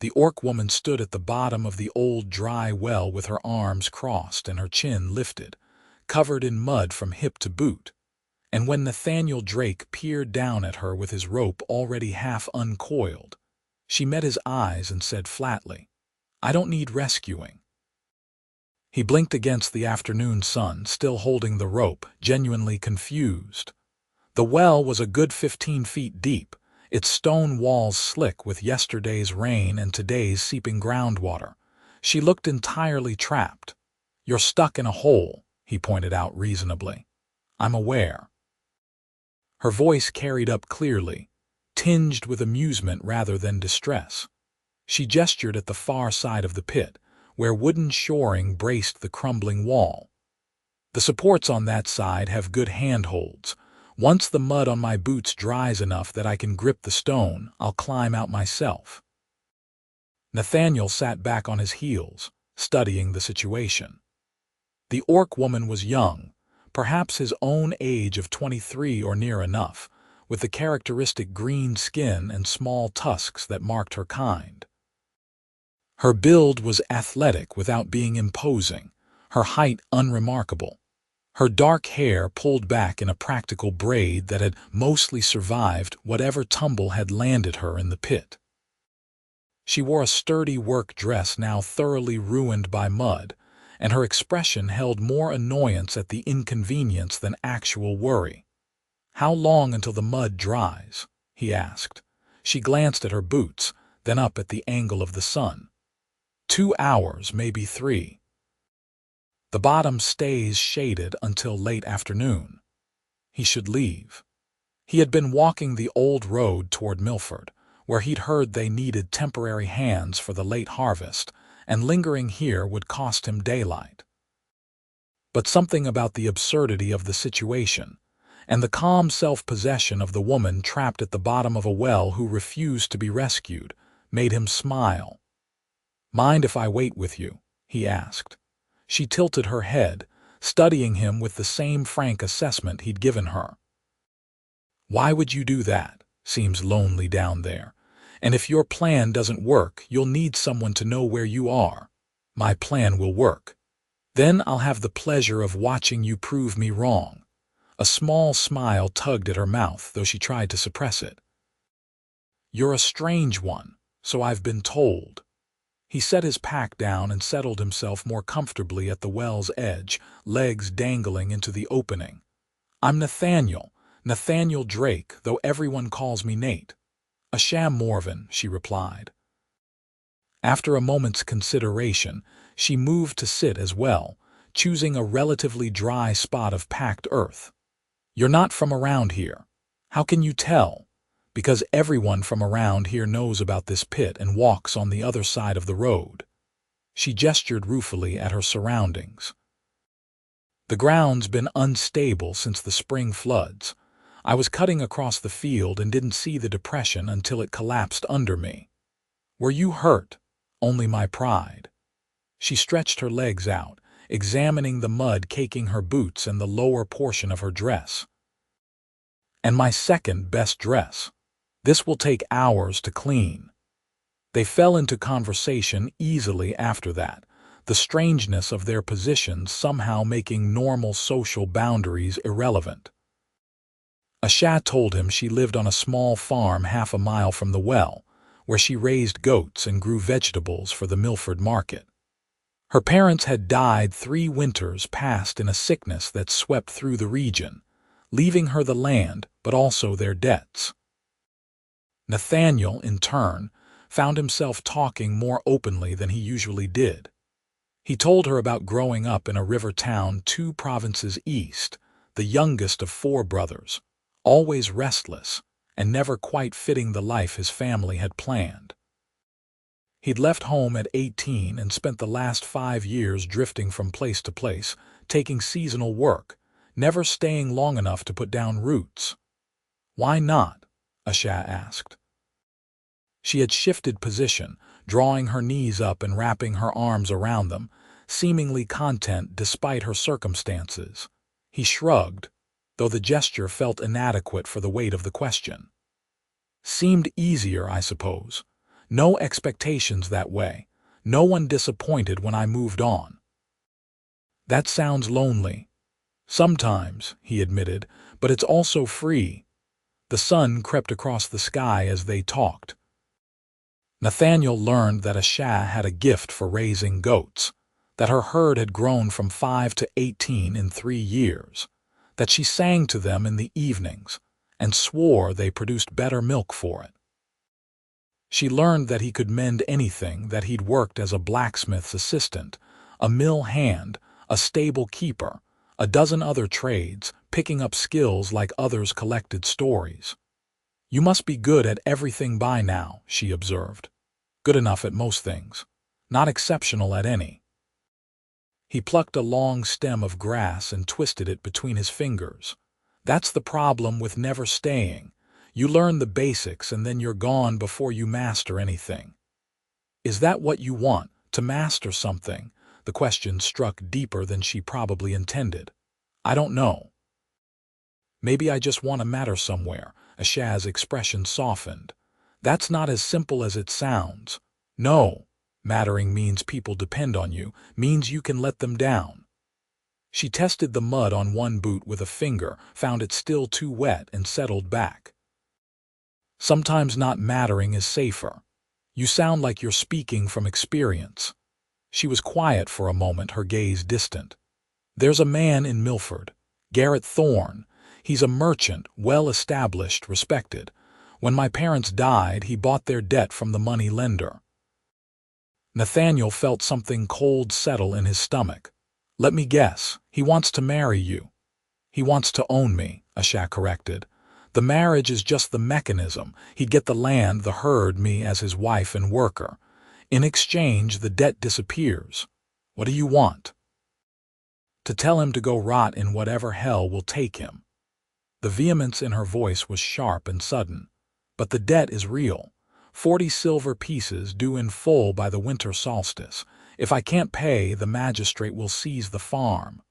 The orc woman stood at the bottom of the old dry well with her arms crossed and her chin lifted, covered in mud from hip to boot. And when Nathaniel Drake peered down at her with his rope already half uncoiled, she met his eyes and said flatly, "I don't need rescuing." He blinked against the afternoon sun, still holding the rope, genuinely confused. The well was a good 15 feet deep, its stone walls slick with yesterday's rain and today's seeping groundwater. She looked entirely trapped. "You're stuck in a hole," he pointed out reasonably. "I'm aware." Her voice carried up clearly, tinged with amusement rather than distress. She gestured at the far side of the pit, where wooden shoring braced the crumbling wall. "The supports on that side have good handholds. Once the mud on my boots dries enough that I can grip the stone, I'll climb out myself." Nathaniel sat back on his heels, studying the situation. The orc woman was young, perhaps his own age of 23 or near enough, with the characteristic green skin and small tusks that marked her kind. Her build was athletic without being imposing, her height unremarkable. Her dark hair pulled back in a practical braid that had mostly survived whatever tumble had landed her in the pit. She wore a sturdy work dress now thoroughly ruined by mud, and her expression held more annoyance at the inconvenience than actual worry. "How long until the mud dries?" he asked. She glanced at her boots, then up at the angle of the sun. 2 hours, maybe 3. The bottom stays shaded until late afternoon. He should leave. He had been walking the old road toward Milford, where he'd heard they needed temporary hands for the late harvest, and lingering here would cost him daylight. But something about the absurdity of the situation, and the calm self-possession of the woman trapped at the bottom of a well who refused to be rescued, made him smile. "Mind if I wait with you?" he asked. She tilted her head, studying him with the same frank assessment he'd given her. "Why would you do that? Seems lonely down there. And if your plan doesn't work, you'll need someone to know where you are. My plan will work. Then I'll have the pleasure of watching you prove me wrong." A small smile tugged at her mouth, though she tried to suppress it. "You're a strange one, so I've been told." He set his pack down and settled himself more comfortably at the well's edge, legs dangling into the opening. "I'm Nathaniel Drake, though everyone calls me Nate." "Asha Morven," she replied. After a moment's consideration, she moved to sit as well, choosing a relatively dry spot of packed earth. "You're not from around here." "How can you tell?" "Because everyone from around here knows about this pit and walks on the other side of the road." She gestured ruefully at her surroundings. "The ground's been unstable since the spring floods. I was cutting across the field and didn't see the depression until it collapsed under me." "Were you hurt?" "Only my pride." She stretched her legs out, examining the mud caking her boots and the lower portion of her dress. "And my second best dress. This will take hours to clean." They fell into conversation easily after that, the strangeness of their positions somehow making normal social boundaries irrelevant. Asha told him she lived on a small farm half a mile from the well, where she raised goats and grew vegetables for the Milford market. Her parents had died 3 winters past in a sickness that swept through the region, leaving her the land but also their debts. Nathaniel, in turn, found himself talking more openly than he usually did. He told her about growing up in a river town 2 provinces east, the youngest of 4 brothers, always restless and never quite fitting the life his family had planned. He'd left home at 18 and spent the last 5 years drifting from place to place, taking seasonal work, never staying long enough to put down roots. "Why not?" Asha asked. She had shifted position, drawing her knees up and wrapping her arms around them, seemingly content despite her circumstances. He shrugged, though the gesture felt inadequate for the weight of the question. "Seemed easier, I suppose. No expectations that way. No one disappointed when I moved on. That sounds lonely. Sometimes, he admitted, but it's also free. The sun crept across the sky as they talked. Nathaniel learned that Asha had a gift for raising goats, that her herd had grown from 5 to 18 in 3 years, that she sang to them in the evenings and swore they produced better milk for it. She learned that he could mend anything, that he'd worked as a blacksmith's assistant, a mill hand, a stable keeper, a dozen other trades, picking up skills like others collected stories. "You must be good at everything by now," she observed. "Good enough at most things. Not exceptional at any." He plucked a long stem of grass and twisted it between his fingers. "That's the problem with never staying. You learn the basics and then you're gone before you master anything." "Is that what you want, to master something?" The question struck deeper than she probably intended. "I don't know. Maybe I just want to matter somewhere." Asha's expression softened. "That's not as simple as it sounds. No, mattering means people depend on you, means you can let them down." She tested the mud on one boot with a finger, found it still too wet, and settled back. "Sometimes not mattering is safer. You sound like you're speaking from experience." She was quiet for a moment, her gaze distant. "There's a man in Milford, Garrett Thorne. He's a merchant, well-established, respected. When my parents died, he bought their debt from the money lender." Nathaniel felt something cold settle in his stomach. "Let me guess, he wants to marry you." "He wants to own me," Asha corrected. "The marriage is just the mechanism. He'd get the land, the herd, me as his wife and worker. In exchange, the debt disappears. What do you want?" "To tell him to go rot in whatever hell will take him." The vehemence in her voice was sharp and sudden. "But the debt is real. 40 silver pieces due in full by the winter solstice. If I can't pay, the magistrate will seize the farm."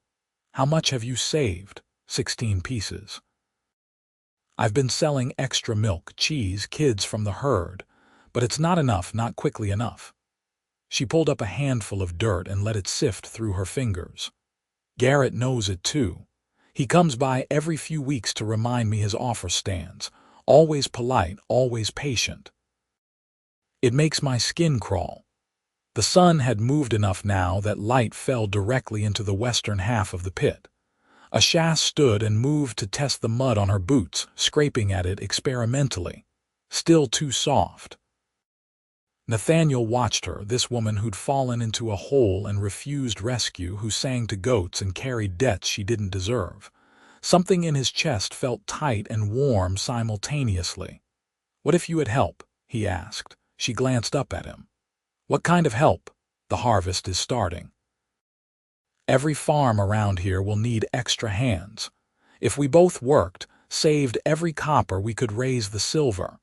"How much have you saved?" 16 pieces. "I've been selling extra milk, cheese, kids from the herd. But it's not enough, not quickly enough." She pulled up a handful of dirt and let it sift through her fingers. "Garrett knows it too. He comes by every few weeks to remind me his offer stands. Always polite, always patient." It makes my skin crawl. The sun had moved enough now that light fell directly into the western half of the pit. Asha stood and moved to test the mud on her boots, scraping at it experimentally. Still too soft. Nathaniel watched her, this woman who'd fallen into a hole and refused rescue, who sang to goats and carried debts she didn't deserve. Something in his chest felt tight and warm simultaneously. "What if you had help?" he asked. She glanced up at him. "What kind of help?" "The harvest is starting. Every farm around here will need extra hands. If we both worked, saved every copper, we could raise the silver."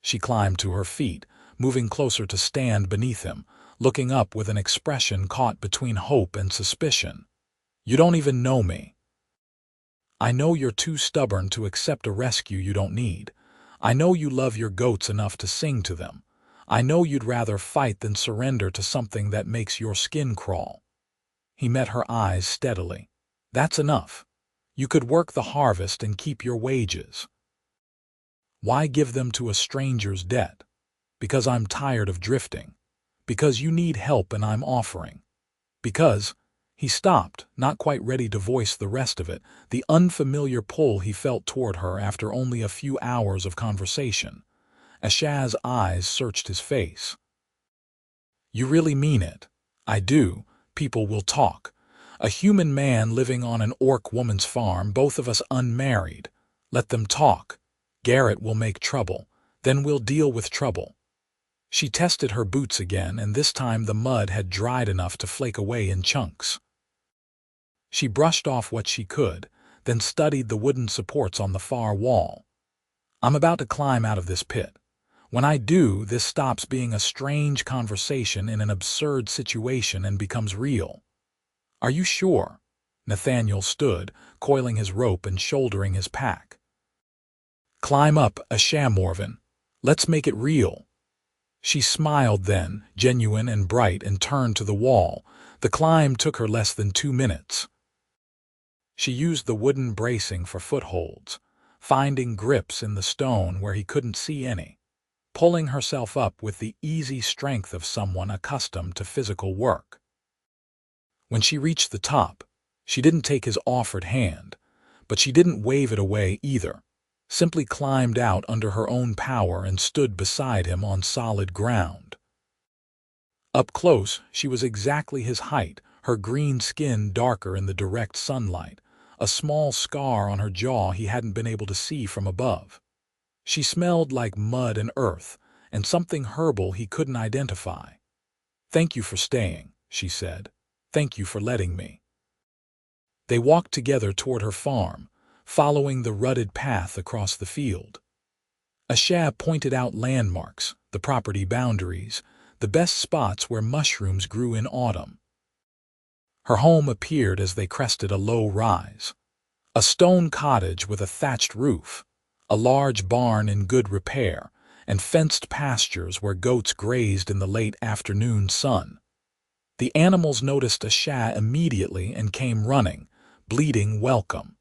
She climbed to her feet, moving closer to stand beneath him, looking up with an expression caught between hope and suspicion. "You don't even know me. I know you're too stubborn to accept a rescue you don't need. I know you love your goats enough to sing to them. I know you'd rather fight than surrender to something that makes your skin crawl." He met her eyes steadily. "That's enough. You could work the harvest and keep your wages. Why give them to a stranger's debt?" "Because I'm tired of drifting. Because you need help and I'm offering. Because—" He stopped, not quite ready to voice the rest of it, the unfamiliar pull he felt toward her after only a few hours of conversation. Asha's eyes searched his face. "You really mean it?" "I do. People will talk. A human man living on an orc woman's farm, both of us unmarried. Let them talk. Garrett will make trouble. Then we'll deal with trouble." She tested her boots again, and this time the mud had dried enough to flake away in chunks. She brushed off what she could, then studied the wooden supports on the far wall. "I'm about to climb out of this pit. When I do, this stops being a strange conversation in an absurd situation and becomes real." "Are you sure?" Nathaniel stood, coiling his rope and shouldering his pack. "Climb up, Asha Morven. Let's make it real." She smiled then, genuine and bright, and turned to the wall. The climb took her less than 2 minutes. She used the wooden bracing for footholds, finding grips in the stone where he couldn't see any, pulling herself up with the easy strength of someone accustomed to physical work. When she reached the top, she didn't take his offered hand, but she didn't wave it away either, simply climbed out under her own power and stood beside him on solid ground. Up close, she was exactly his height, her green skin darker in the direct sunlight, a small scar on her jaw he hadn't been able to see from above. She smelled like mud and earth, and something herbal he couldn't identify. "Thank you for staying," she said. "Thank you for letting me." They walked together toward her farm, following the rutted path across the field. Asha pointed out landmarks, the property boundaries, the best spots where mushrooms grew in autumn. Her home appeared as they crested a low rise. A stone cottage with a thatched roof, a large barn in good repair, and fenced pastures where goats grazed in the late afternoon sun. The animals noticed Asha immediately and came running, bleating welcome.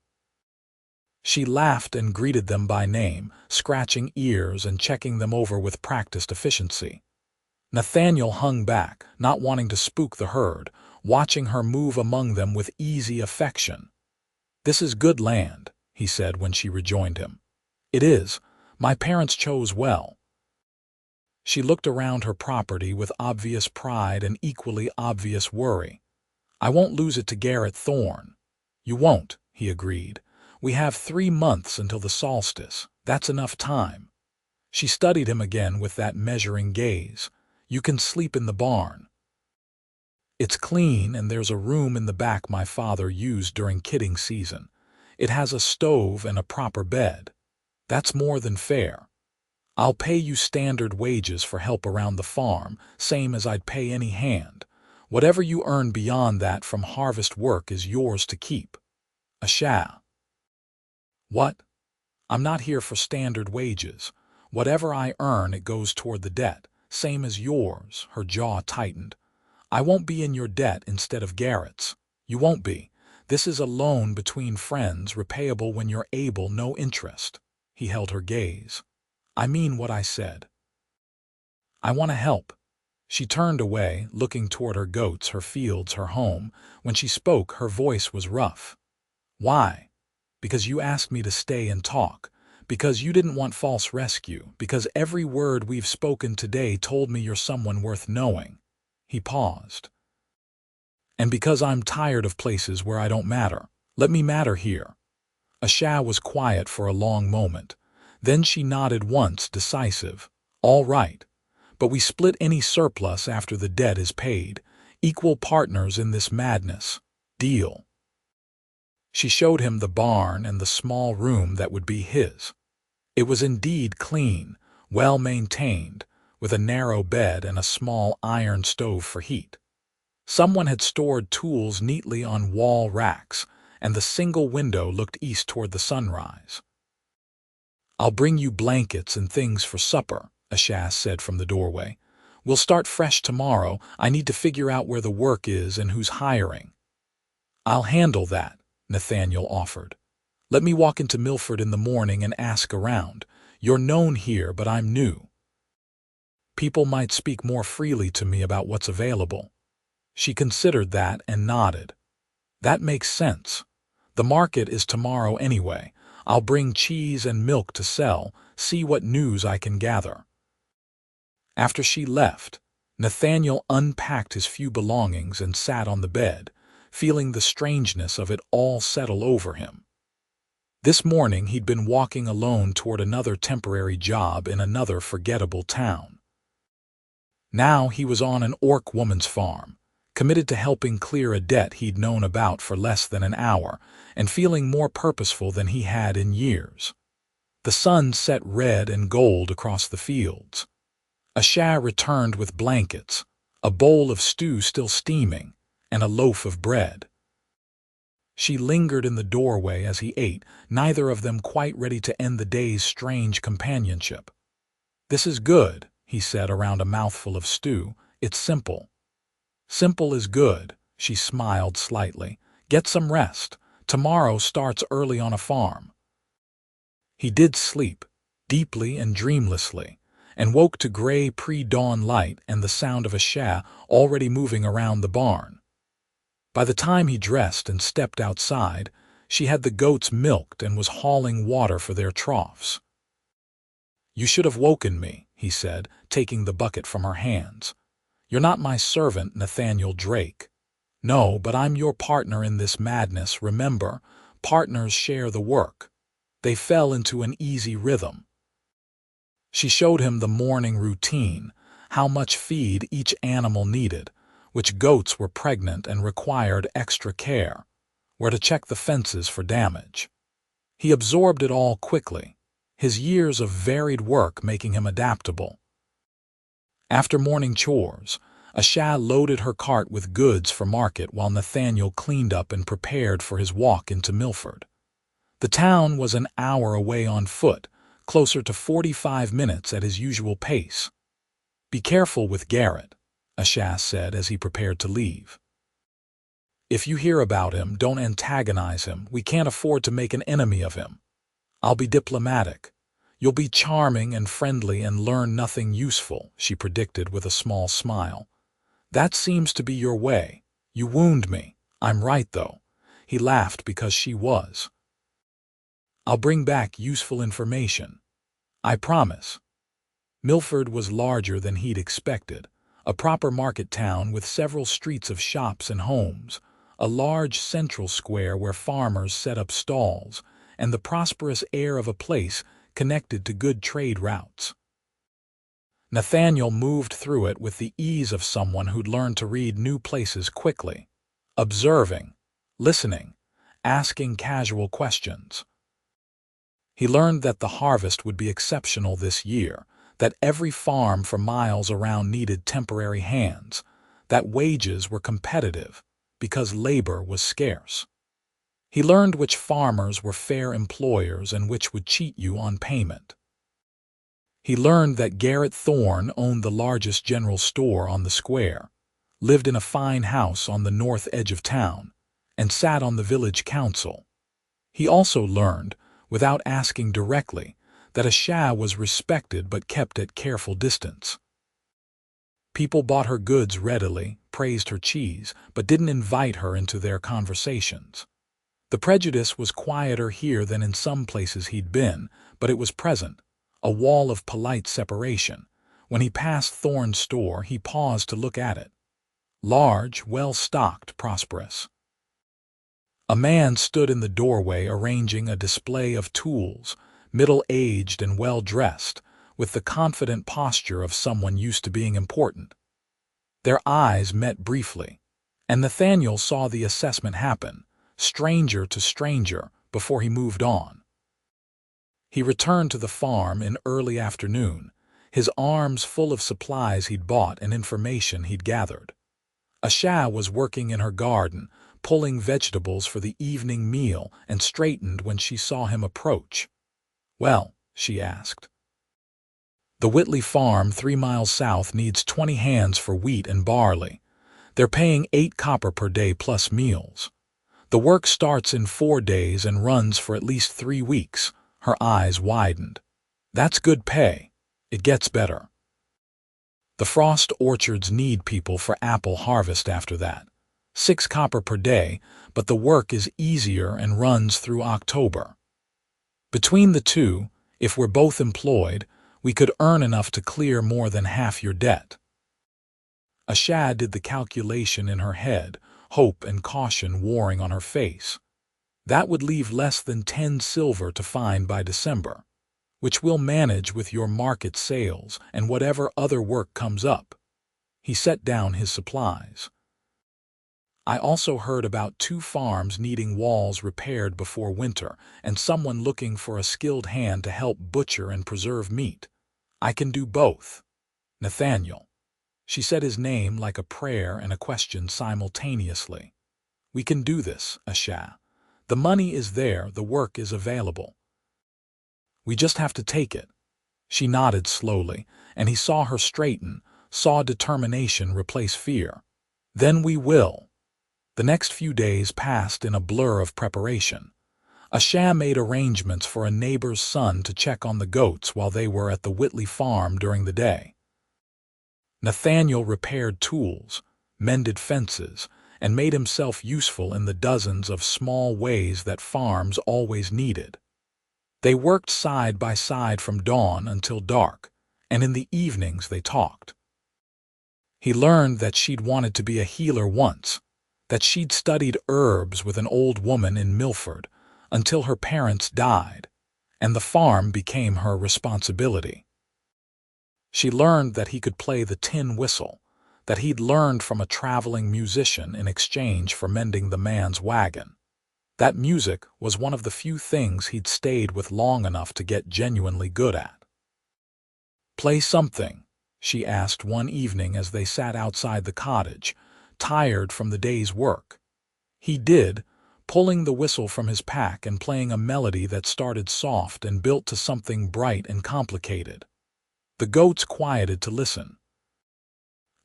She laughed and greeted them by name, scratching ears and checking them over with practiced efficiency. Nathaniel hung back, not wanting to spook the herd, watching her move among them with easy affection. "This is good land," he said when she rejoined him. "It is. My parents chose well." She looked around her property with obvious pride and equally obvious worry. "I won't lose it to Garrett Thorne." "You won't," he agreed. "We have 3 months until the solstice. That's enough time." She studied him again with that measuring gaze. "You can sleep in the barn. It's clean, and there's a room in the back my father used during kidding season. It has a stove and a proper bed. That's more than fair. I'll pay you standard wages for help around the farm, same as I'd pay any hand. Whatever you earn beyond that from harvest work is yours to keep." "Asha." "What? I'm not here for standard wages. Whatever I earn, it goes toward the debt, same as yours." Her jaw tightened. "I won't be in your debt instead of Garrett's. You won't be. This is a loan between friends, repayable when you're able, no interest." He held her gaze. "I mean what I said. I want to help." She turned away, looking toward her goats, her fields, her home. When she spoke, her voice was rough. "Why? Because you asked me to stay and talk. Because you didn't want false rescue. Because every word we've spoken today told me you're someone worth knowing." He paused. "And because I'm tired of places where I don't matter. Let me matter here." Asha was quiet for a long moment. Then she nodded once, decisive. "All right. But we split any surplus after the debt is paid. Equal partners in this madness. Deal?" She showed him the barn and the small room that would be his. It was indeed clean, well maintained, with a narrow bed and a small iron stove for heat. Someone had stored tools neatly on wall racks, and the single window looked east toward the sunrise. "I'll bring you blankets and things for supper," Asha said from the doorway. "We'll start fresh tomorrow. I need to figure out where the work is and who's hiring." "I'll handle that," Nathaniel offered. "Let me walk into Milford in the morning and ask around. You're known here, but I'm new. People might speak more freely to me about what's available." She considered that and nodded. "That makes sense. The market is tomorrow anyway. I'll bring cheese and milk to sell, see what news I can gather." After she left, Nathaniel unpacked his few belongings and sat on the bed, feeling the strangeness of it all settle over him. This morning he'd been walking alone toward another temporary job in another forgettable town. Now he was on an orc woman's farm, committed to helping clear a debt he'd known about for less than an hour, and feeling more purposeful than he had in years. The sun set red and gold across the fields. Asha returned with blankets, a bowl of stew still steaming, and a loaf of bread. She lingered in the doorway as he ate, neither of them quite ready to end the day's strange companionship. "This is good," he said around a mouthful of stew. "It's simple." "Simple is good," she smiled slightly. "Get some rest. Tomorrow starts early on a farm." He did sleep, deeply and dreamlessly, and woke to gray pre-dawn light and the sound of Asha already moving around the barn. By the time he dressed and stepped outside, she had the goats milked and was hauling water for their troughs. "You should have woken me," he said, taking the bucket from her hands. "You're not my servant, Nathaniel Drake. No, but I'm your partner in this madness, remember? Partners share the work." They fell into an easy rhythm. She showed him the morning routine, how much feed each animal needed, which goats were pregnant and required extra care, where to check the fences for damage. He absorbed it all quickly, his years of varied work making him adaptable. After morning chores, Asha loaded her cart with goods for market while Nathaniel cleaned up and prepared for his walk into Milford. The town was an hour away on foot, closer to 45 minutes at his usual pace. "Be careful with Garrett," Asha said as he prepared to leave. "If you hear about him, don't antagonize him. We can't afford to make an enemy of him." "I'll be diplomatic. You'll be charming and friendly and learn nothing useful," she predicted with a small smile. "That seems to be your way. You wound me. I'm right, though." He laughed because she was. "I'll bring back useful information. I promise." Milford was larger than he'd expected, a proper market town with several streets of shops and homes, a large central square where farmers set up stalls, and the prosperous air of a place connected to good trade routes. Nathaniel moved through it with the ease of someone who'd learned to read new places quickly, observing, listening, asking casual questions. He learned that the harvest would be exceptional this year, that every farm for miles around needed temporary hands, that wages were competitive because labor was scarce. He learned which farmers were fair employers and which would cheat you on payment. He learned that Garrett Thorne owned the largest general store on the square, lived in a fine house on the north edge of town, and sat on the village council. He also learned, without asking directly, that Asha was respected but kept at careful distance. People bought her goods readily, praised her cheese, but didn't invite her into their conversations. The prejudice was quieter here than in some places he'd been, but it was present, a wall of polite separation. When he passed Thorne's store, he paused to look at it. Large, well-stocked, prosperous. A man stood in the doorway arranging a display of tools, middle-aged and well-dressed, with the confident posture of someone used to being important. Their eyes met briefly, and Nathaniel saw the assessment happen, stranger to stranger, before he moved on. He returned to the farm in early afternoon, his arms full of supplies he'd bought and information he'd gathered. Asha was working in her garden, pulling vegetables for the evening meal, and straightened when she saw him approach. "Well," she asked. "The Whitley farm 3 miles south needs 20 hands for wheat and barley. They're paying 8 copper per day plus meals. The work starts in 4 days and runs for at least 3 weeks." Her eyes widened. "That's good pay. It gets better. The frost orchards need people for apple harvest after that. 6 copper per day, but the work is easier and runs through October. Between the two, if we're both employed, we could earn enough to clear more than half your debt." Asha did the calculation in her head, hope and caution warring on her face. "That would leave less than 10 silver to find by December, which we'll manage with your market sales and whatever other work comes up." He set down his supplies. "I also heard about 2 farms needing walls repaired before winter and someone looking for a skilled hand to help butcher and preserve meat. I can do both." "Nathaniel." She said his name like a prayer and a question simultaneously. "We can do this, Asha. The money is there, the work is available. We just have to take it." She nodded slowly, and he saw her straighten, saw determination replace fear. Then we will. The next few days passed in a blur of preparation. Asha made arrangements for a neighbor's son to check on the goats while they were at the Whitley farm during the day. Nathaniel repaired tools, mended fences, and made himself useful in the dozens of small ways that farms always needed. They worked side by side from dawn until dark, and in the evenings they talked. He learned that she'd wanted to be a healer once, that she'd studied herbs with an old woman in Milford until her parents died, and the farm became her responsibility. She learned that he could play the tin whistle, that he'd learned from a traveling musician in exchange for mending the man's wagon. That music was one of the few things he'd stayed with long enough to get genuinely good at. "Play something," she asked one evening as they sat outside the cottage, tired from the day's work. He did, pulling the whistle from his pack and playing a melody that started soft and built to something bright and complicated. The goats quieted to listen.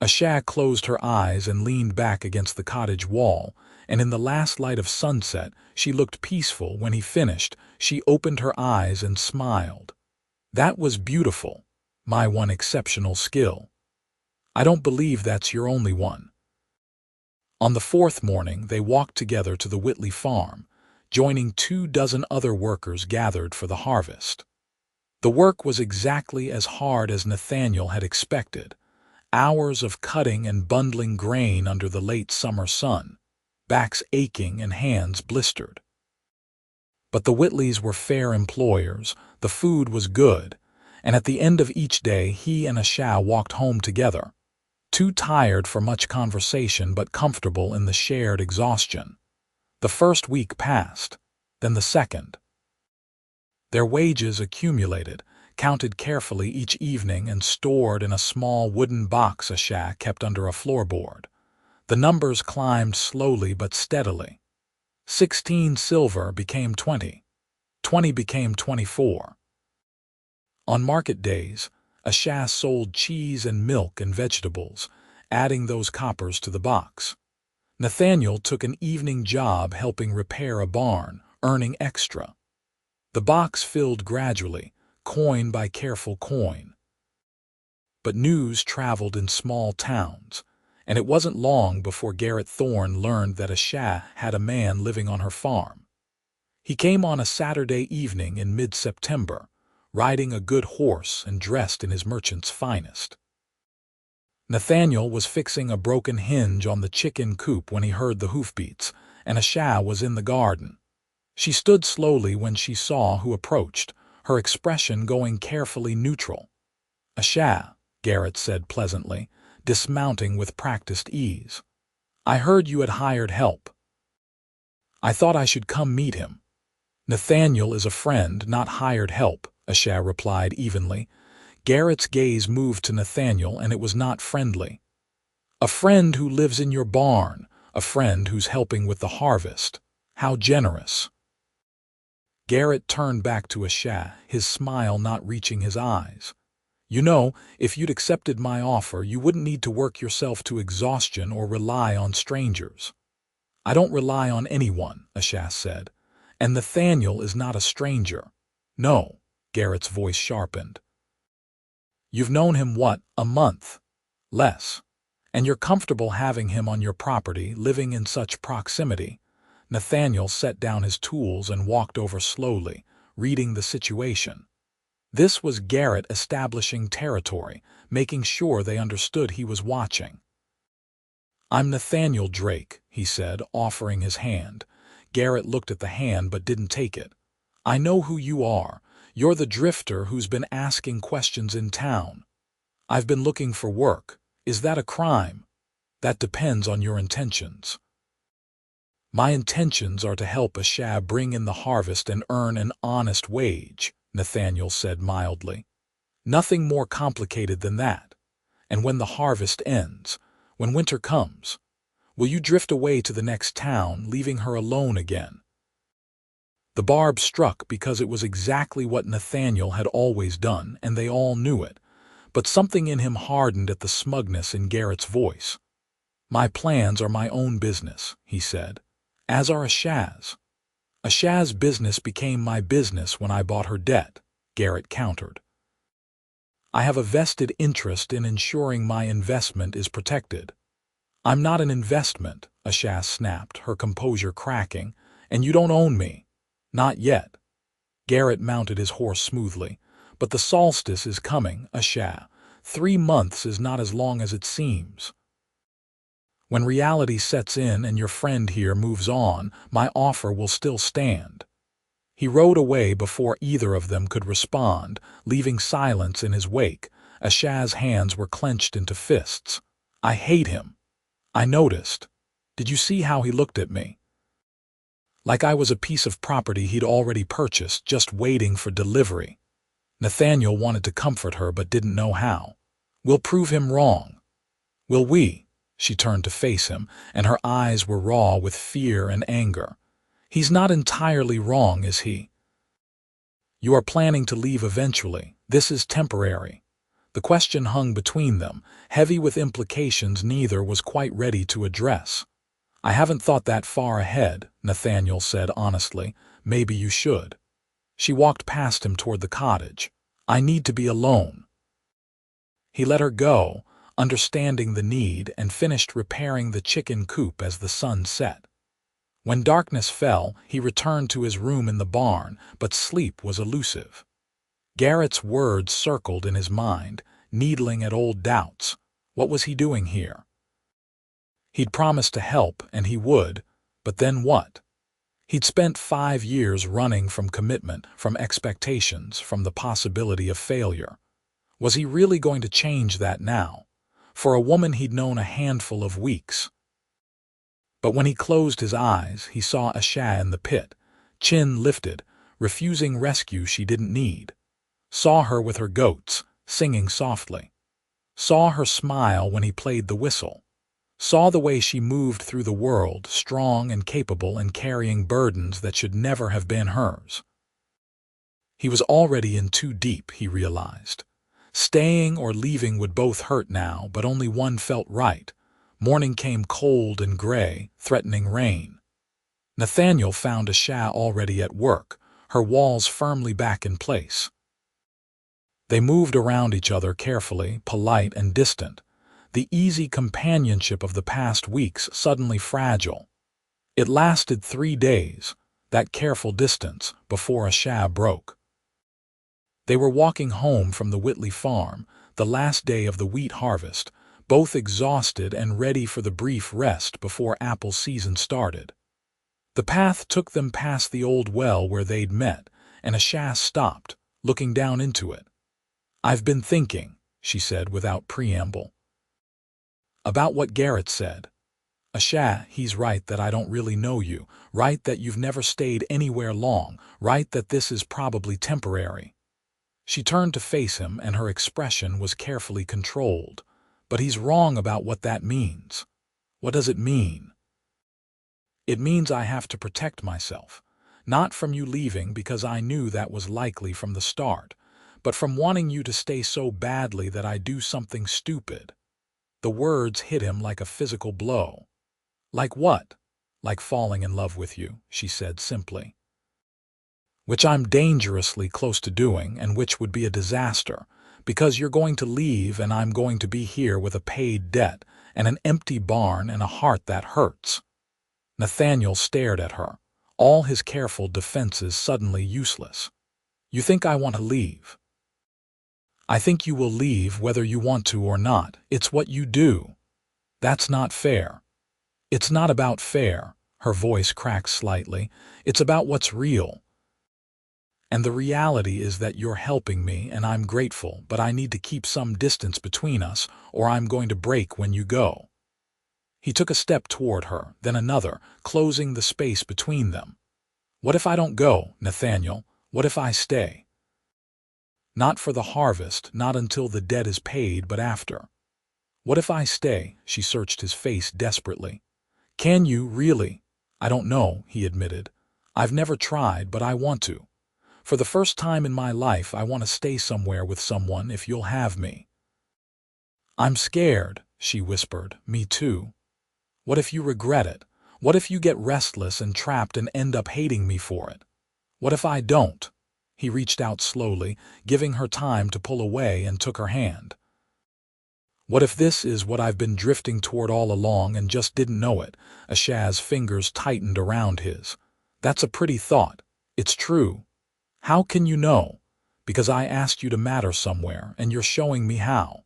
Asha closed her eyes and leaned back against the cottage wall, and in the last light of sunset she looked peaceful. When he finished, she opened her eyes and smiled. "That was beautiful, my one exceptional skill. I don't believe that's your only one." On the fourth morning they walked together to the Whitley farm, joining 24 other workers gathered for the harvest. The work was exactly as hard as Nathaniel had expected. Hours of cutting and bundling grain under the late summer sun, backs aching and hands blistered. But the Whitleys were fair employers, the food was good, and at the end of each day he and Asha walked home together, too tired for much conversation but comfortable in the shared exhaustion. The first week passed, then the second. Their wages accumulated, counted carefully each evening and stored in a small wooden box Asha kept under a floorboard. The numbers climbed slowly but steadily. 16 silver became 20. 20 became 24. On market days, Asha sold cheese and milk and vegetables, adding those coppers to the box. Nathaniel took an evening job helping repair a barn, earning extra. The box filled gradually, coin by careful coin. But news traveled in small towns, and it wasn't long before Garrett Thorne learned that Asha had a man living on her farm. He came on a Saturday evening in mid-September, riding a good horse and dressed in his merchant's finest. Nathaniel was fixing a broken hinge on the chicken coop when he heard the hoofbeats, and Asha was in the garden. She stood slowly when she saw who approached, her expression going carefully neutral. "Asha," Garrett said pleasantly, dismounting with practiced ease. "I heard you had hired help. I thought I should come meet him." "Nathaniel is a friend, not hired help," Asha replied evenly. Garrett's gaze moved to Nathaniel, and it was not friendly. "A friend who lives in your barn, a friend who's helping with the harvest. How generous." Garrett turned back to Asha, his smile not reaching his eyes. "You know, if you'd accepted my offer, you wouldn't need to work yourself to exhaustion or rely on strangers." "I don't rely on anyone," Asha said. "And Nathaniel is not a stranger." "No," Garrett's voice sharpened. "You've known him, what, a month? Less. And you're comfortable having him on your property, living in such proximity." Nathaniel set down his tools and walked over slowly, reading the situation. This was Garrett establishing territory, making sure they understood he was watching. "I'm Nathaniel Drake," he said, offering his hand. Garrett looked at the hand but didn't take it. "I know who you are. You're the drifter who's been asking questions in town. I've been looking for work. Is that a crime?" "That depends on your intentions." "My intentions are to help Asha bring in the harvest and earn an honest wage," Nathaniel said mildly. "Nothing more complicated than that. And when the harvest ends, when winter comes, will you drift away to the next town, leaving her alone again?" The barb struck because it was exactly what Nathaniel had always done, and they all knew it. But something in him hardened at the smugness in Garrett's voice. "My plans are my own business," he said, "as are Asha's." "Asha's business became my business when I bought her debt," Garrett countered. "I have a vested interest in ensuring my investment is protected." "I'm not an investment," Asha snapped, her composure cracking, "and you don't own me. Not yet." Garrett mounted his horse smoothly. "But the solstice is coming, Asha. 3 months is not as long as it seems. When reality sets in and your friend here moves on, my offer will still stand." He rode away before either of them could respond, leaving silence in his wake. Asha's hands were clenched into fists. "I hate him. I noticed. Did you see how he looked at me? Like I was a piece of property he'd already purchased, just waiting for delivery." Nathaniel wanted to comfort her but didn't know how. "We'll prove him wrong." "Will we?" She turned to face him, and her eyes were raw with fear and anger. "He's not entirely wrong, is he? You are planning to leave eventually. This is temporary." The question hung between them, heavy with implications neither was quite ready to address. "I haven't thought that far ahead," Nathaniel said honestly. "Maybe you should." She walked past him toward the cottage. "I need to be alone." He let her go, understanding the need, and finished repairing the chicken coop as the sun set. When darkness fell, he returned to his room in the barn, but sleep was elusive. Garrett's words circled in his mind, needling at old doubts. What was he doing here? He'd promised to help, and he would, but then what? He'd spent 5 years running from commitment, from expectations, from the possibility of failure. Was he really going to change that now? For a woman he'd known a handful of weeks. But when he closed his eyes, he saw Asha in the pit, chin lifted, refusing rescue she didn't need. Saw her with her goats, singing softly. Saw her smile when he played the whistle. Saw the way she moved through the world, strong and capable and carrying burdens that should never have been hers. He was already in too deep, he realized. Staying or leaving would both hurt now, but only one felt right. Morning came cold and gray, threatening rain. Nathaniel found Asha already at work, her walls firmly back in place. They moved around each other carefully, polite and distant. The easy companionship of the past weeks suddenly fragile. It lasted 3 days, that careful distance, before Asha broke. They were walking home from the Whitley farm, the last day of the wheat harvest, both exhausted and ready for the brief rest before apple season started. The path took them past the old well where they'd met, and Asha stopped, looking down into it. "I've been thinking," she said without preamble. "About what Garrett said. Asha, he's right that I don't really know you, right that you've never stayed anywhere long, right that this is probably temporary." She turned to face him, and her expression was carefully controlled. "But he's wrong about what that means." "What does it mean?" "It means I have to protect myself. Not from you leaving, because I knew that was likely from the start, but from wanting you to stay so badly that I do something stupid." The words hit him like a physical blow. "Like what?" "Like falling in love with you," she said simply. "Which I'm dangerously close to doing, and which would be a disaster, because you're going to leave and I'm going to be here with a paid debt and an empty barn and a heart that hurts." Nathaniel stared at her, all his careful defenses suddenly useless. "You think I want to leave?" "I think you will leave whether you want to or not. It's what you do." "That's not fair." "It's not about fair," her voice cracked slightly. "It's about what's real. And the reality is that you're helping me, and I'm grateful, but I need to keep some distance between us, or I'm going to break when you go." He took a step toward her, then another, closing the space between them. "What if I don't go, Nathaniel? What if I stay?" "Not for the harvest, not until the debt is paid, but after." "What if I stay?" She searched his face desperately. "Can you, really?" "I don't know," he admitted. I've never tried, but I want to. For the first time in my life, I want to stay somewhere with someone if you'll have me." "I'm scared," she whispered. "Me too. What if you regret it? What if you get restless and trapped and end up hating me for it? What if I don't?" He reached out slowly, giving her time to pull away, and took her hand. "What if this is what I've been drifting toward all along and just didn't know it?" Asha's fingers tightened around his. "That's a pretty thought. It's true. How can you know? Because I asked you to matter somewhere, and you're showing me how."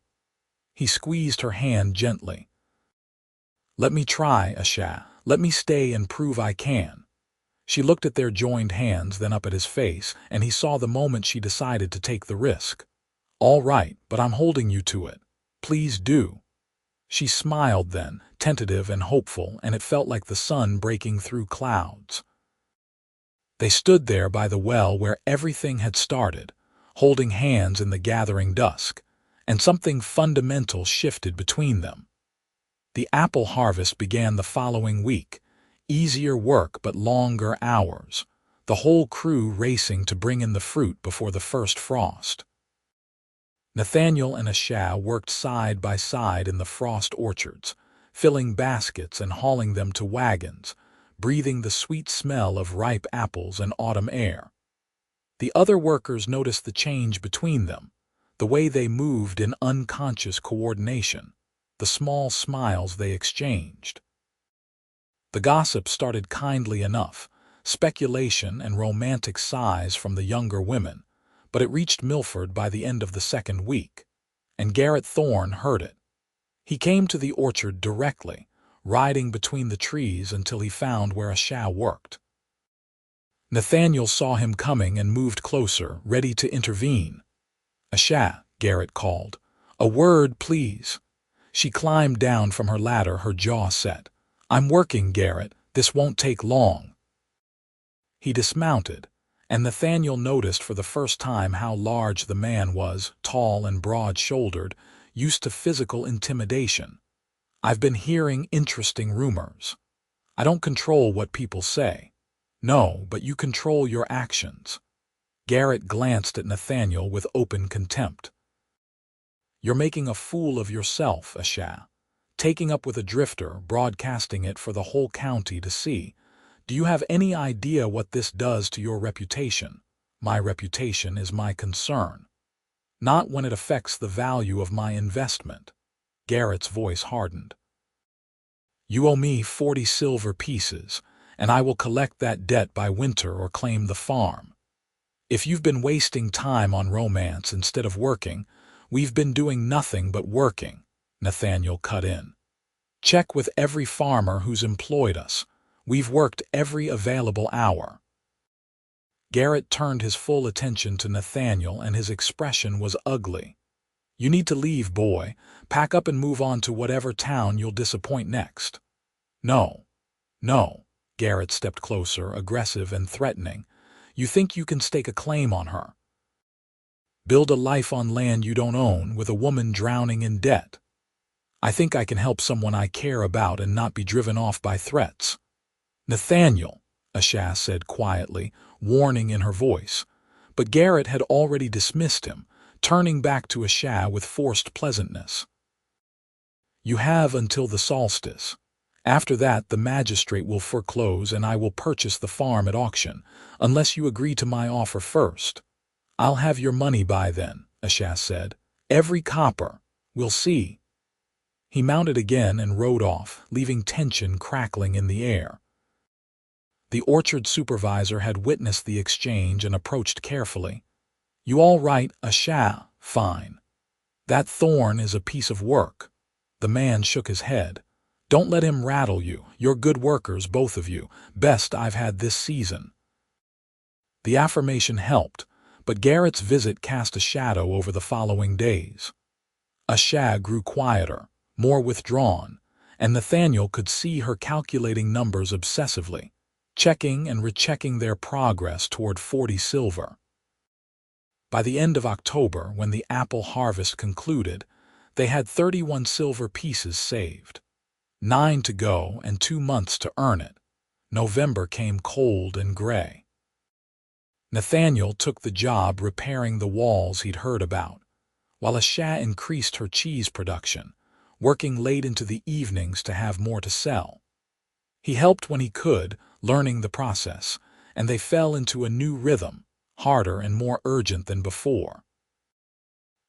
He squeezed her hand gently. "Let me try, Asha. Let me stay and prove I can." She looked at their joined hands, then up at his face, and he saw the moment she decided to take the risk. "All right, but I'm holding you to it. Please do." She smiled then, tentative and hopeful, and it felt like the sun breaking through clouds. They stood there by the well where everything had started, holding hands in the gathering dusk, and something fundamental shifted between them. The apple harvest began the following week. Easier work but longer hours, the whole crew racing to bring in the fruit before the first frost. Nathaniel and Asha worked side by side in the frost orchards, filling baskets and hauling them to wagons, breathing the sweet smell of ripe apples and autumn air. The other workers noticed the change between them, the way they moved in unconscious coordination, the small smiles they exchanged. The gossip started kindly enough, speculation and romantic sighs from the younger women, but it reached Milford by the end of the second week, and Garrett Thorne heard it. He came to the orchard directly, riding between the trees until he found where Asha worked. Nathaniel saw him coming and moved closer, ready to intervene. "Asha," Garrett called. "A word, please." She climbed down from her ladder, her jaw set. "I'm working, Garrett. This won't take long." He dismounted, and Nathaniel noticed for the first time how large the man was, tall and broad-shouldered, used to physical intimidation. "I've been hearing interesting rumors. I don't control what people say. No, but you control your actions." Garrett glanced at Nathaniel with open contempt. "You're making a fool of yourself, Asha. Taking up with a drifter, broadcasting it for the whole county to see. Do you have any idea what this does to your reputation? My reputation is my concern. Not when it affects the value of my investment." Garrett's voice hardened. "You owe me 40 silver pieces, and I will collect that debt by winter or claim the farm. If you've been wasting time on romance instead of working, we've been doing nothing but working," Nathaniel cut in. "Check with every farmer who's employed us. We've worked every available hour." Garrett turned his full attention to Nathaniel, and his expression was ugly. "You need to leave, boy. Pack up and move on to whatever town you'll disappoint next." "No. No." Garrett stepped closer, aggressive and threatening. "You think you can stake a claim on her? Build a life on land you don't own with a woman drowning in debt? I think I can help someone I care about and not be driven off by threats." "Nathaniel," Asha said quietly, warning in her voice. But Garrett had already dismissed him, turning back to Asha with forced pleasantness. "You have until the solstice. After that, the magistrate will foreclose and I will purchase the farm at auction, unless you agree to my offer first." "I'll have your money by then," Asha said. "Every copper. We'll see." He mounted again and rode off, leaving tension crackling in the air. The orchard supervisor had witnessed the exchange and approached carefully. "You all right, Asha?" "Fine." "That Thorne is a piece of work." The man shook his head. "Don't let him rattle you. You're good workers, both of you. Best I've had this season." The affirmation helped, but Garrett's visit cast a shadow over the following days. Asha grew quieter, more withdrawn, and Nathaniel could see her calculating numbers obsessively, checking and rechecking their progress toward 40 silver. By the end of October, when the apple harvest concluded, they had 31 silver pieces saved. 9 to go and 2 months to earn it. November came cold and gray. Nathaniel took the job repairing the walls he'd heard about, while Asha increased her cheese production, working late into the evenings to have more to sell. He helped when he could, learning the process, and they fell into a new rhythm, harder and more urgent than before.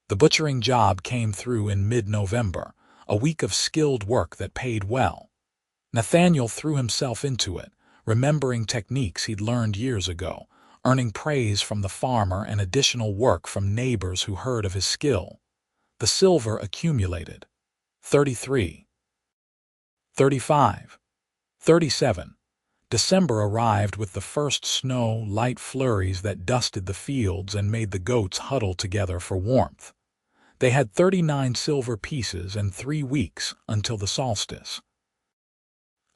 The butchering job came through in mid-November, a week of skilled work that paid well. Nathaniel threw himself into it, remembering techniques he'd learned years ago, earning praise from the farmer and additional work from neighbors who heard of his skill. The silver accumulated. 33. 35. 37. December arrived with the first snow, light flurries that dusted the fields and made the goats huddle together for warmth. They had 39 silver pieces and 3 weeks until the solstice.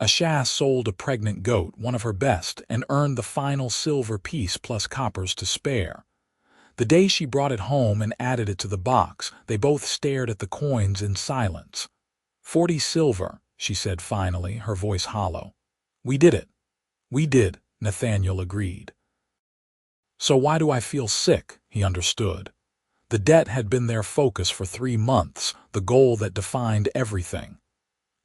Asha sold a pregnant goat, one of her best, and earned the final silver piece plus coppers to spare. The day she brought it home and added it to the box, they both stared at the coins in silence. 40 silver, she said finally, her voice hollow. We did it. We did, Nathaniel agreed. So why do I feel sick? He understood. The debt had been their focus for 3 months, the goal that defined everything.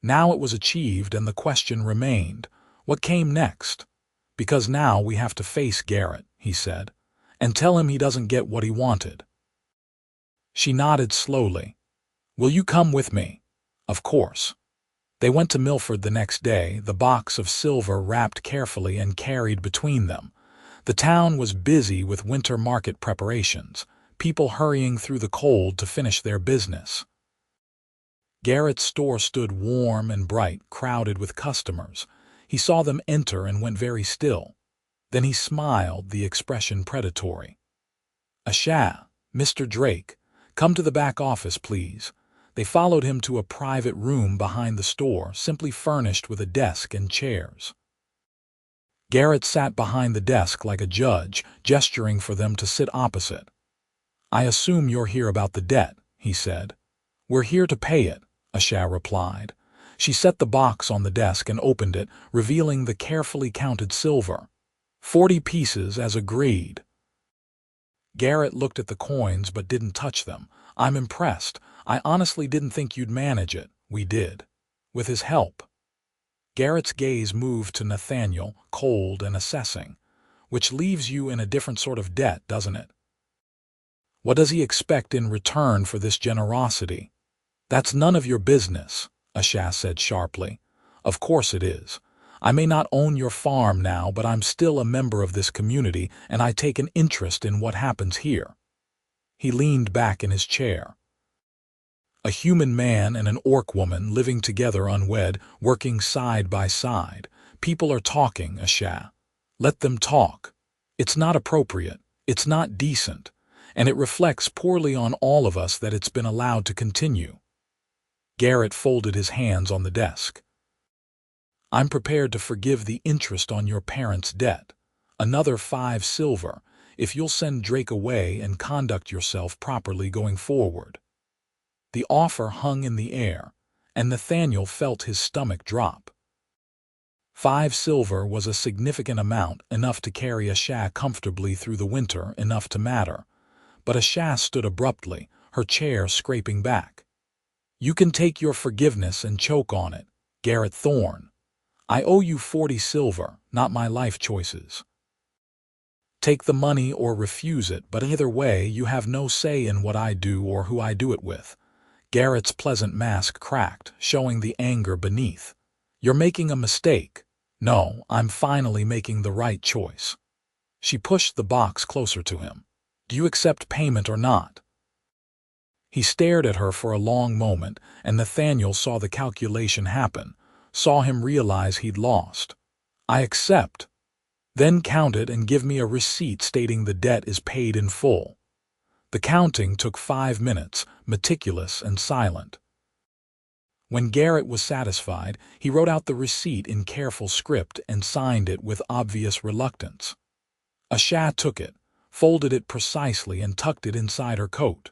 Now it was achieved and the question remained, what came next? Because now we have to face Garrett, he said, and tell him he doesn't get what he wanted. She nodded slowly. Will you come with me? Of course. They went to Milford the next day, the box of silver wrapped carefully and carried between them. The town was busy with winter market preparations, people hurrying through the cold to finish their business. Garrett's store stood warm and bright, crowded with customers. He saw them enter and went very still. Then he smiled, the expression predatory. Asha, Mr. Drake, come to the back office, please. They followed him to a private room behind the store, simply furnished with a desk and chairs. Garrett sat behind the desk like a judge, gesturing for them to sit opposite. I assume you're here about the debt, he said. We're here to pay it, Asha replied. She set the box on the desk and opened it, revealing the carefully counted silver. 40 pieces as agreed. Garrett looked at the coins but didn't touch them. I'm impressed. I honestly didn't think you'd manage it. We did. With his help. Garrett's gaze moved to Nathaniel, cold and assessing. Which leaves you in a different sort of debt, doesn't it? What does he expect in return for this generosity? That's none of your business, Asha said sharply. Of course it is. I may not own your farm now, but I'm still a member of this community, and I take an interest in what happens here. He leaned back in his chair. A human man and an orc woman living together unwed, working side by side. People are talking, Asha. Let them talk. It's not appropriate. It's not decent. And it reflects poorly on all of us that it's been allowed to continue. Garrett folded his hands on the desk. I'm prepared to forgive the interest on your parents' debt. Another 5 silver, if you'll send Drake away and conduct yourself properly going forward. The offer hung in the air, and Nathaniel felt his stomach drop. 5 silver was a significant amount, enough to carry Asha comfortably through the winter, enough to matter. But Asha stood abruptly, her chair scraping back. You can take your forgiveness and choke on it, Garrett Thorne. I owe you 40 silver, not my life choices. Take the money or refuse it, but either way you have no say in what I do or who I do it with. Garrett's pleasant mask cracked, showing the anger beneath. You're making a mistake. No, I'm finally making the right choice. She pushed the box closer to him. Do you accept payment or not? He stared at her for a long moment, and Nathaniel saw the calculation happen, saw him realize he'd lost. I accept. Then count it and give me a receipt stating the debt is paid in full. The counting took 5 minutes, meticulous and silent. When Garrett was satisfied, he wrote out the receipt in careful script and signed it with obvious reluctance. Asha took it, folded it precisely and tucked it inside her coat.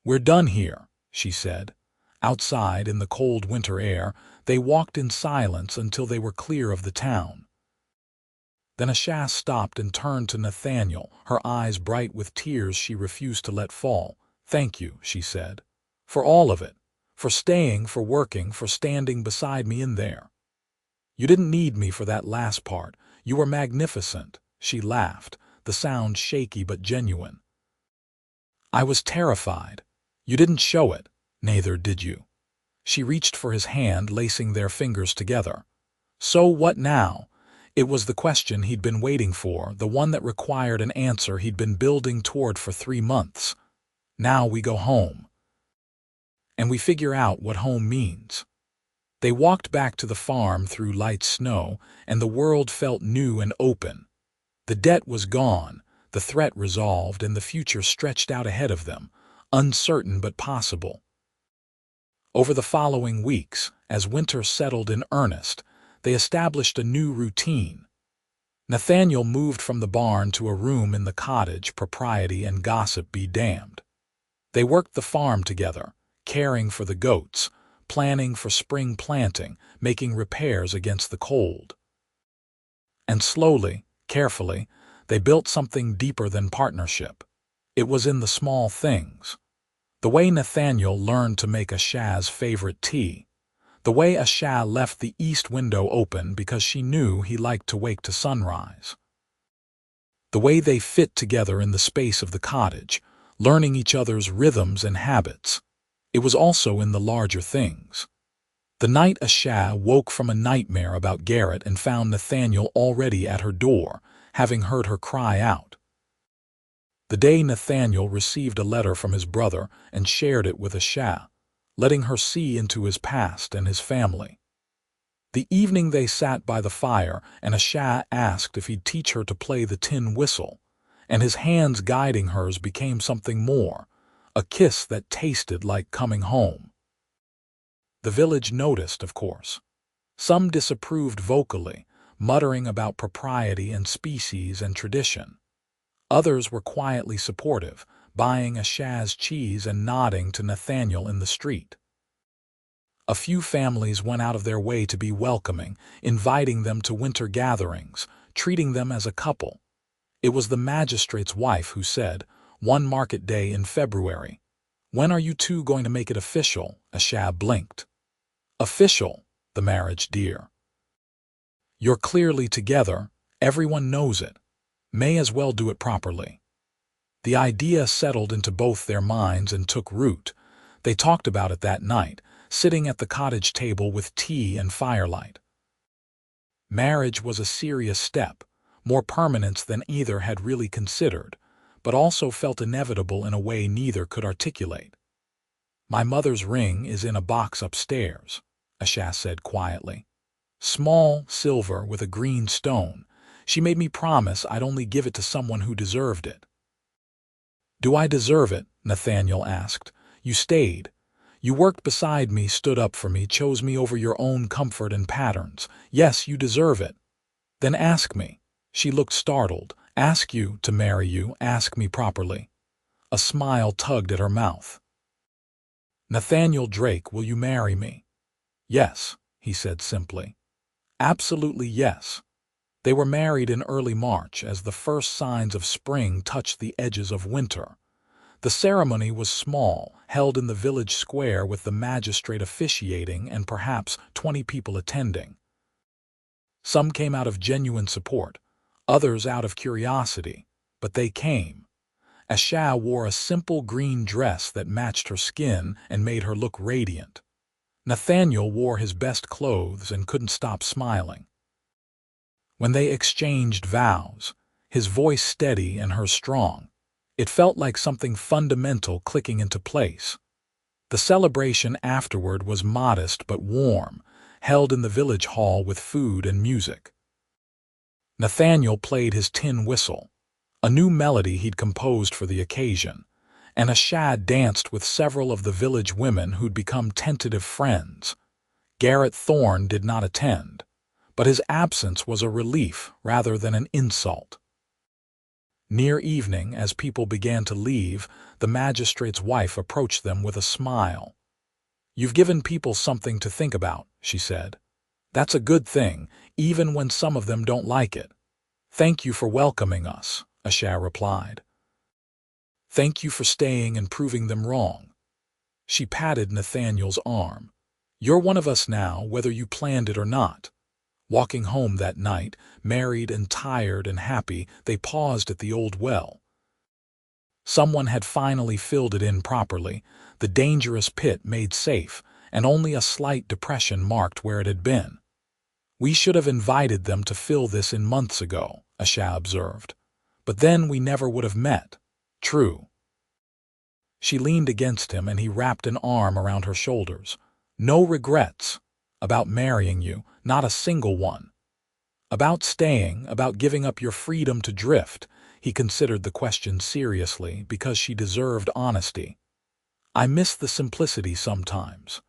We're done here, she said. Outside, in the cold winter air, they walked in silence until they were clear of the town. Then Asha stopped and turned to Nathaniel, her eyes bright with tears she refused to let fall. "Thank you," she said. "For all of it. For staying, for working, for standing beside me in there. You didn't need me for that last part. You were magnificent." She laughed, the sound shaky but genuine. "I was terrified. You didn't show it. Neither did you." She reached for his hand, lacing their fingers together. "So what now?" It was the question he'd been waiting for, the one that required an answer he'd been building toward for 3 months. "Now we go home. And we figure out what home means." They walked back to the farm through light snow, and the world felt new and open. The debt was gone, the threat resolved, and the future stretched out ahead of them, uncertain but possible. Over the following weeks, as winter settled in earnest, they established a new routine. Nathaniel moved from the barn to a room in the cottage, propriety and gossip be damned. They worked the farm together, caring for the goats, planning for spring planting, making repairs against the cold. And slowly, carefully, they built something deeper than partnership. It was in the small things. The way Nathaniel learned to make Asha's favorite tea. The way Asha left the east window open because she knew he liked to wake to sunrise. The way they fit together in the space of the cottage, learning each other's rhythms and habits. It was also in the larger things. The night Asha woke from a nightmare about Garrett and found Nathaniel already at her door, having heard her cry out. The day Nathaniel received a letter from his brother and shared it with Asha, letting her see into his past and his family. The evening they sat by the fire and Asha asked if he'd teach her to play the tin whistle, and his hands guiding hers became something more, a kiss that tasted like coming home. The village noticed, of course. Some disapproved vocally, muttering about propriety and species and tradition. Others were quietly supportive, buying Asha's cheese and nodding to Nathaniel in the street. A few families went out of their way to be welcoming, inviting them to winter gatherings, treating them as a couple. It was the magistrate's wife who said, one market day in February, "When are you two going to make it official?" Asha blinked. "Official, the marriage, dear. You're clearly together, everyone knows it. May as well do it properly." The idea settled into both their minds and took root. They talked about it that night, sitting at the cottage table with tea and firelight. Marriage was a serious step, more permanent than either had really considered, but also felt inevitable in a way neither could articulate. "My mother's ring is in a box upstairs," Asha said quietly. "Small, silver, with a green stone. She made me promise I'd only give it to someone who deserved it." "Do I deserve it?" Nathaniel asked. "You stayed. You worked beside me, stood up for me, chose me over your own comfort and patterns. Yes, you deserve it." "Then ask me." She looked startled. "Ask you to marry you, ask me properly." A smile tugged at her mouth. "Nathaniel Drake, will you marry me?" "Yes," he said simply. "Absolutely yes." They were married in early March as the first signs of spring touched the edges of winter. The ceremony was small, held in the village square with the magistrate officiating and perhaps 20 people attending. Some came out of genuine support, others out of curiosity, but they came. Asha wore a simple green dress that matched her skin and made her look radiant. Nathaniel wore his best clothes and couldn't stop smiling. When they exchanged vows, his voice steady and hers strong, it felt like something fundamental clicking into place. The celebration afterward was modest but warm, held in the village hall with food and music. Nathaniel played his tin whistle, a new melody he'd composed for the occasion, and Asha danced with several of the village women who'd become tentative friends. Garrett Thorne did not attend, but his absence was a relief rather than an insult. Near evening, as people began to leave, the magistrate's wife approached them with a smile. "You've given people something to think about," she said. "That's a good thing, even when some of them don't like it. "Thank you for welcoming us," Asha replied. "Thank you for staying and proving them wrong." She patted Nathaniel's arm. "You're one of us now, whether you planned it or not." Walking home that night, married and tired and happy, they paused at the old well. Someone had finally filled it in properly, the dangerous pit made safe, and only a slight depression marked where it had been. "We should have invited them to fill this in months ago," Asha observed. "But then we never would have met." "True." She leaned against him and he wrapped an arm around her shoulders. "No regrets about marrying you, not a single one. About staying, about giving up your freedom to drift." He considered the question seriously because she deserved honesty. "I miss the simplicity sometimes.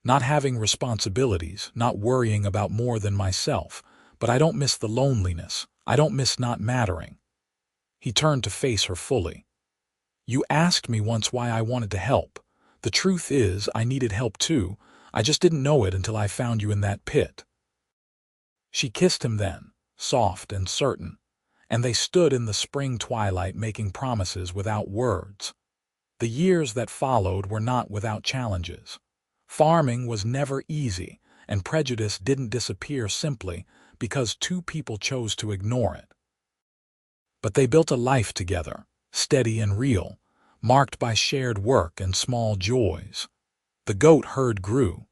Not having responsibilities, not worrying about more than myself. But I don't miss the loneliness. I don't miss not mattering." He turned to face her fully. "You asked me once why I wanted to help. The truth is, I needed help too. I just didn't know it until I found you in that pit." She kissed him then, soft and certain, and they stood in the spring twilight making promises without words. The years that followed were not without challenges. Farming was never easy, and prejudice didn't disappear simply because two people chose to ignore it. But they built a life together, steady and real, marked by shared work and small joys. The goat herd grew.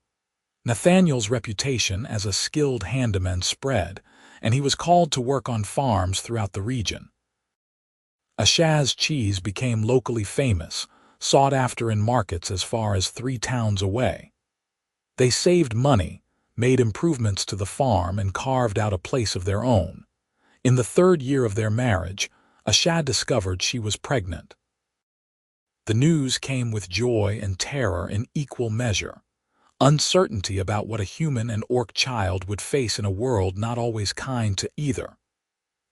Nathaniel's reputation as a skilled handyman spread, and he was called to work on farms throughout the region. Asha's cheese became locally famous, sought after in markets as far as 3 towns away. They saved money, made improvements to the farm, and carved out a place of their own. In the 3rd year of their marriage, Asha discovered she was pregnant. The news came with joy and terror in equal measure. Uncertainty about what a human and orc child would face in a world not always kind to either.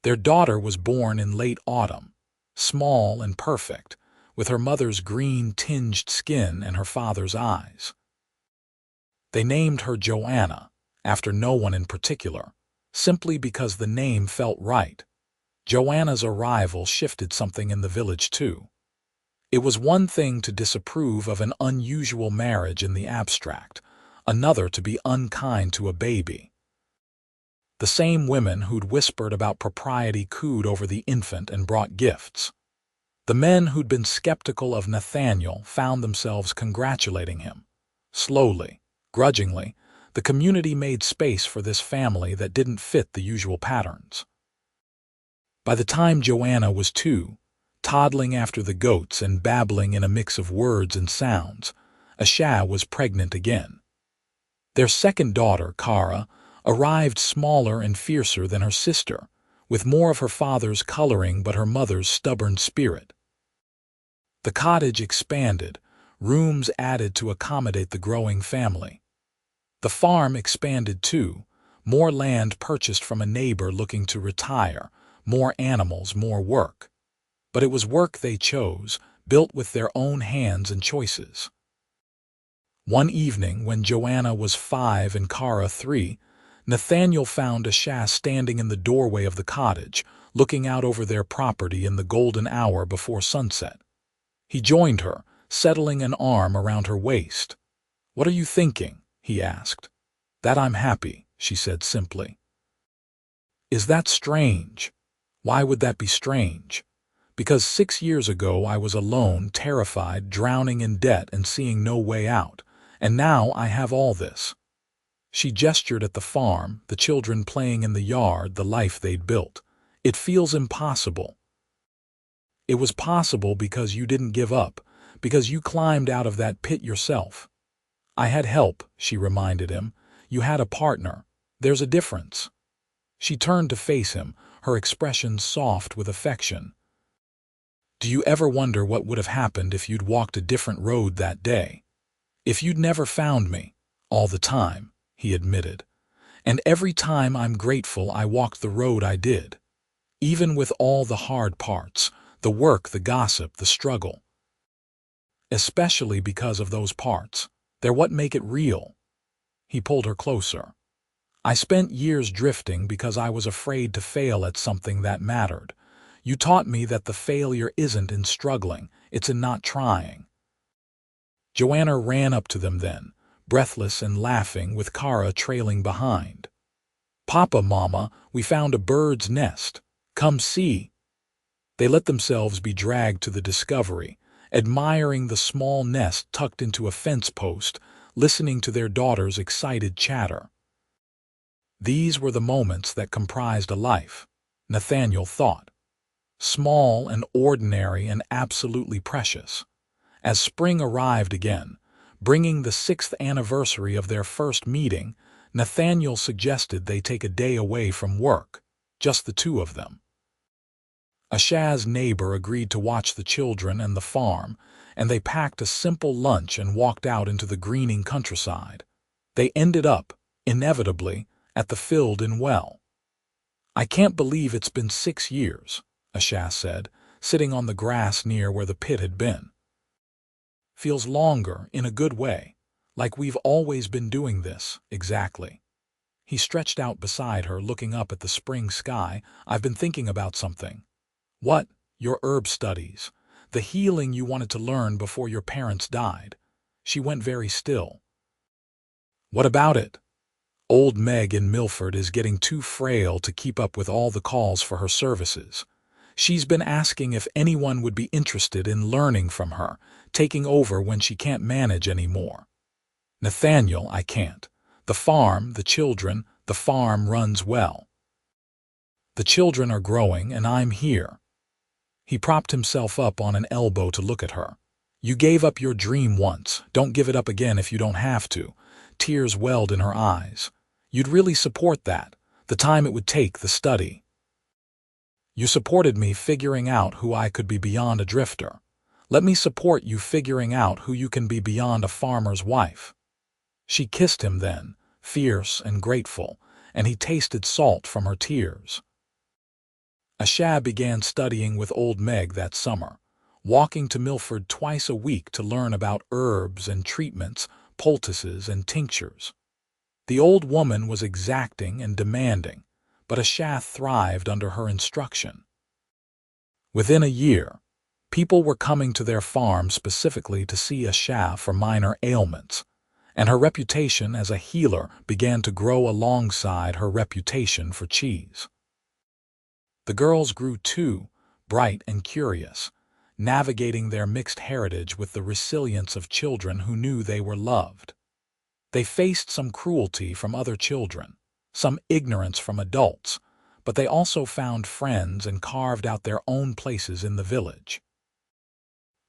Their daughter was born in late autumn, small and perfect, with her mother's green-tinged skin and her father's eyes. They named her Joanna, after no one in particular, simply because the name felt right. Joanna's arrival shifted something in the village too. It was one thing to disapprove of an unusual marriage in the abstract, another to be unkind to a baby. The same women who'd whispered about propriety cooed over the infant and brought gifts. The men who'd been skeptical of Nathaniel found themselves congratulating him. Slowly, grudgingly, the community made space for this family that didn't fit the usual patterns. By the time Joanna was 2, toddling after the goats and babbling in a mix of words and sounds, Asha was pregnant again. Their second daughter, Kara, arrived smaller and fiercer than her sister, with more of her father's coloring but her mother's stubborn spirit. The cottage expanded, rooms added to accommodate the growing family. The farm expanded too, more land purchased from a neighbor looking to retire, more animals, more work. But it was work they chose, built with their own hands and choices. One evening, when Joanna was 5 and Kara 3, Nathaniel found Asha standing in the doorway of the cottage, looking out over their property in the golden hour before sunset. He joined her, settling an arm around her waist. "What are you thinking?" he asked. "That I'm happy," she said simply. "Is that strange?" "Why would that be strange?" "Because 6 years ago I was alone, terrified, drowning in debt and seeing no way out. And now I have all this." She gestured at the farm, the children playing in the yard, the life they'd built. "It feels impossible." "It was possible because you didn't give up, because you climbed out of that pit yourself." "I had help," she reminded him. "You had a partner. There's a difference." She turned to face him, her expression soft with affection. "Do you ever wonder what would have happened if you'd walked a different road that day? If you'd never found me?" "All the time," he admitted. "And every time I'm grateful I walked the road I did. Even with all the hard parts, the work, the gossip, the struggle. Especially because of those parts. They're what make it real." He pulled her closer. I spent years drifting because I was afraid to fail at something that mattered. You taught me that the failure isn't in struggling, it's in not trying. Joanna ran up to them then, breathless and laughing, with Kara trailing behind. "Papa, Mama, we found a bird's nest. Come see." They let themselves be dragged to the discovery, admiring the small nest tucked into a fence post, listening to their daughter's excited chatter. These were the moments that comprised a life, Nathaniel thought. Small and ordinary and absolutely precious. As spring arrived again, bringing the 6th anniversary of their first meeting, Nathaniel suggested they take a day away from work, just the two of them. Asha's neighbor agreed to watch the children and the farm, and they packed a simple lunch and walked out into the greening countryside. They ended up, inevitably, at the filled-in well. "I can't believe it's been 6 years, Asha said, sitting on the grass near where the pit had been. "Feels longer, in a good way, like we've always been doing this, exactly." He stretched out beside her, looking up at the spring sky. "I've been thinking about something." "What?" "Your herb studies. The healing you wanted to learn before your parents died." She went very still. "What about it?" "Old Meg in Milford is getting too frail to keep up with all the calls for her services. She's been asking if anyone would be interested in learning from her, taking over when she can't manage anymore." "Nathaniel, I can't. The farm, the children, the farm runs well. The children are growing, and I'm here." He propped himself up on an elbow to look at her. "You gave up your dream once. Don't give it up again if you don't have to." Tears welled in her eyes. "You'd really support that, the time it would take, the study. You supported me figuring out who I could be beyond a drifter. Let me support you figuring out who you can be beyond a farmer's wife." She kissed him then, fierce and grateful, and he tasted salt from her tears. Asha began studying with old Meg that summer, walking to Milford twice a week to learn about herbs and treatments, poultices and tinctures. The old woman was exacting and demanding, but Asha thrived under her instruction. Within a year, people were coming to their farm specifically to see Asha for minor ailments, and her reputation as a healer began to grow alongside her reputation for cheese. The girls grew too, bright and curious, navigating their mixed heritage with the resilience of children who knew they were loved. They faced some cruelty from other children, some ignorance from adults, but they also found friends and carved out their own places in the village.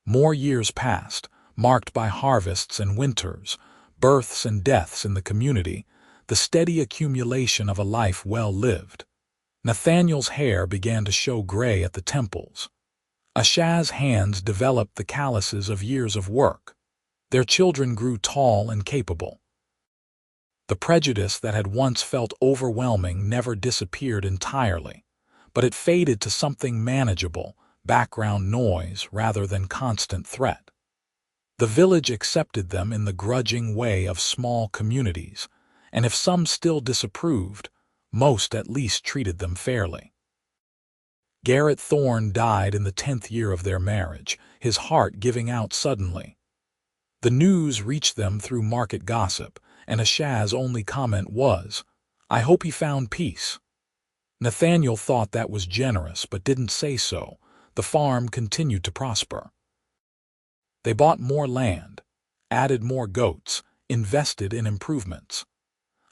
More years passed, marked by harvests and winters, births and deaths in the community, the steady accumulation of a life well lived. Nathaniel's hair began to show gray at the temples. Asha's hands developed the calluses of years of work. Their children grew tall and capable. The prejudice that had once felt overwhelming never disappeared entirely, but it faded to something manageable, background noise rather than constant threat. The village accepted them in the grudging way of small communities, and if some still disapproved, most at least treated them fairly. Garrett Thorne died in the 10th year of their marriage, his heart giving out suddenly. The news reached them through market gossip, and Asha's only comment was, "I hope he found peace." Nathaniel thought that was generous, but didn't say so. The farm continued to prosper. They bought more land, added more goats, invested in improvements.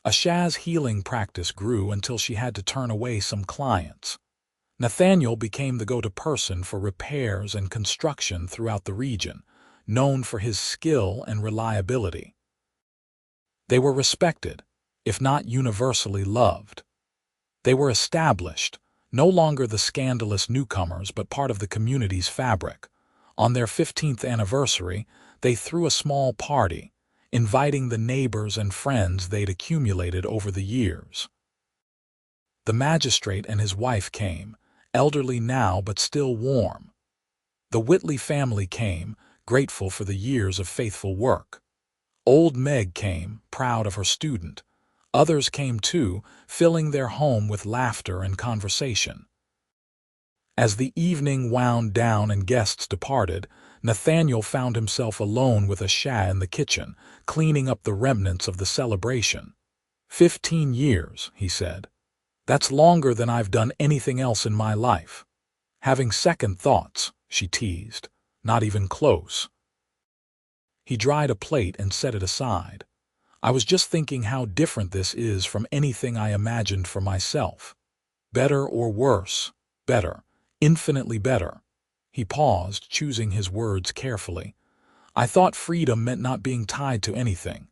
Asha's healing practice grew until she had to turn away some clients. Nathaniel became the go-to person for repairs and construction throughout the region, known for his skill and reliability. They were respected, if not universally loved. They were established, no longer the scandalous newcomers but part of the community's fabric. On their 15th anniversary, they threw a small party, inviting the neighbors and friends they'd accumulated over the years. The magistrate and his wife came, elderly now but still warm. The Whitley family came, grateful for the years of faithful work. Old Meg came, proud of her student. Others came too, filling their home with laughter and conversation. As the evening wound down and guests departed, Nathaniel found himself alone with Asha in the kitchen, cleaning up the remnants of the celebration. 15 years, he said. That's longer than I've done anything else in my life. Having second thoughts, she teased. Not even close. He dried a plate and set it aside. I was just thinking how different this is from anything I imagined for myself. Better or worse? Better. Infinitely better. He paused, choosing his words carefully. I thought freedom meant not being tied to anything.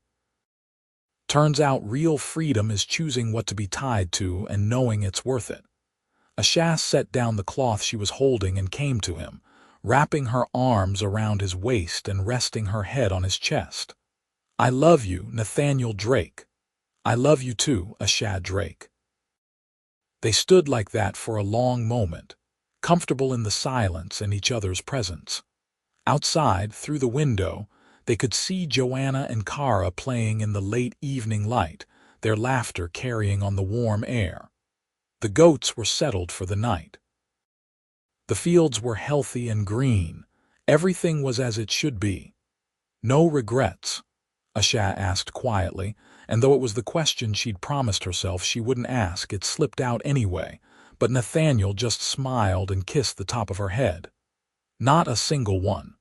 Turns out real freedom is choosing what to be tied to and knowing it's worth it. Asha set down the cloth she was holding and came to him, wrapping her arms around his waist and resting her head on his chest. I love you, Nathaniel Drake. I love you too, Asha Drake. They stood like that for a long moment, comfortable in the silence and each other's presence. Outside, through the window, they could see Joanna and Kara playing in the late evening light, their laughter carrying on the warm air. The goats were settled for the night. The fields were healthy and green. Everything was as it should be. No regrets, Asha asked quietly, and though it was the question she'd promised herself she wouldn't ask, it slipped out anyway, but Nathaniel just smiled and kissed the top of her head. Not a single one.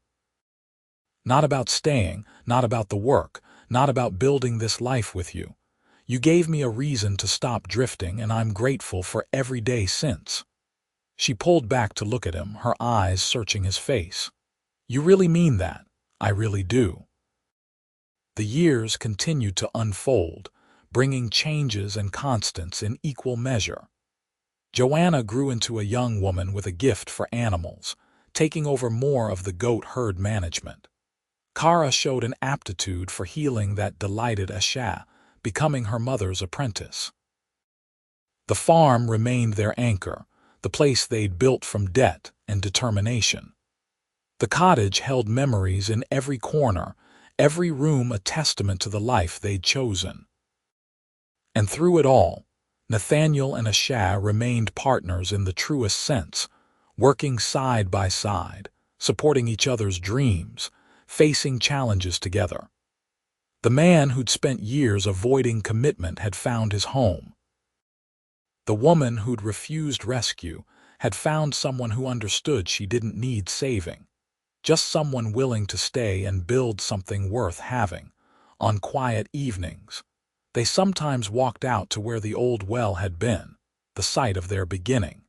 Not about staying, not about the work, not about building this life with you. You gave me a reason to stop drifting, and I'm grateful for every day since. She pulled back to look at him, her eyes searching his face. You really mean that? I really do. The years continued to unfold, bringing changes and constants in equal measure. Joanna grew into a young woman with a gift for animals, taking over more of the goat herd management. Kara showed an aptitude for healing that delighted Asha, becoming her mother's apprentice. The farm remained their anchor, the place they'd built from debt and determination. The cottage held memories in every corner, every room a testament to the life they'd chosen. And through it all, Nathaniel and Asha remained partners in the truest sense, working side by side, supporting each other's dreams, facing challenges together. The man who'd spent years avoiding commitment had found his home. The woman who'd refused rescue had found someone who understood she didn't need saving, just someone willing to stay and build something worth having. On quiet evenings, they sometimes walked out to where the old well had been, the site of their beginning.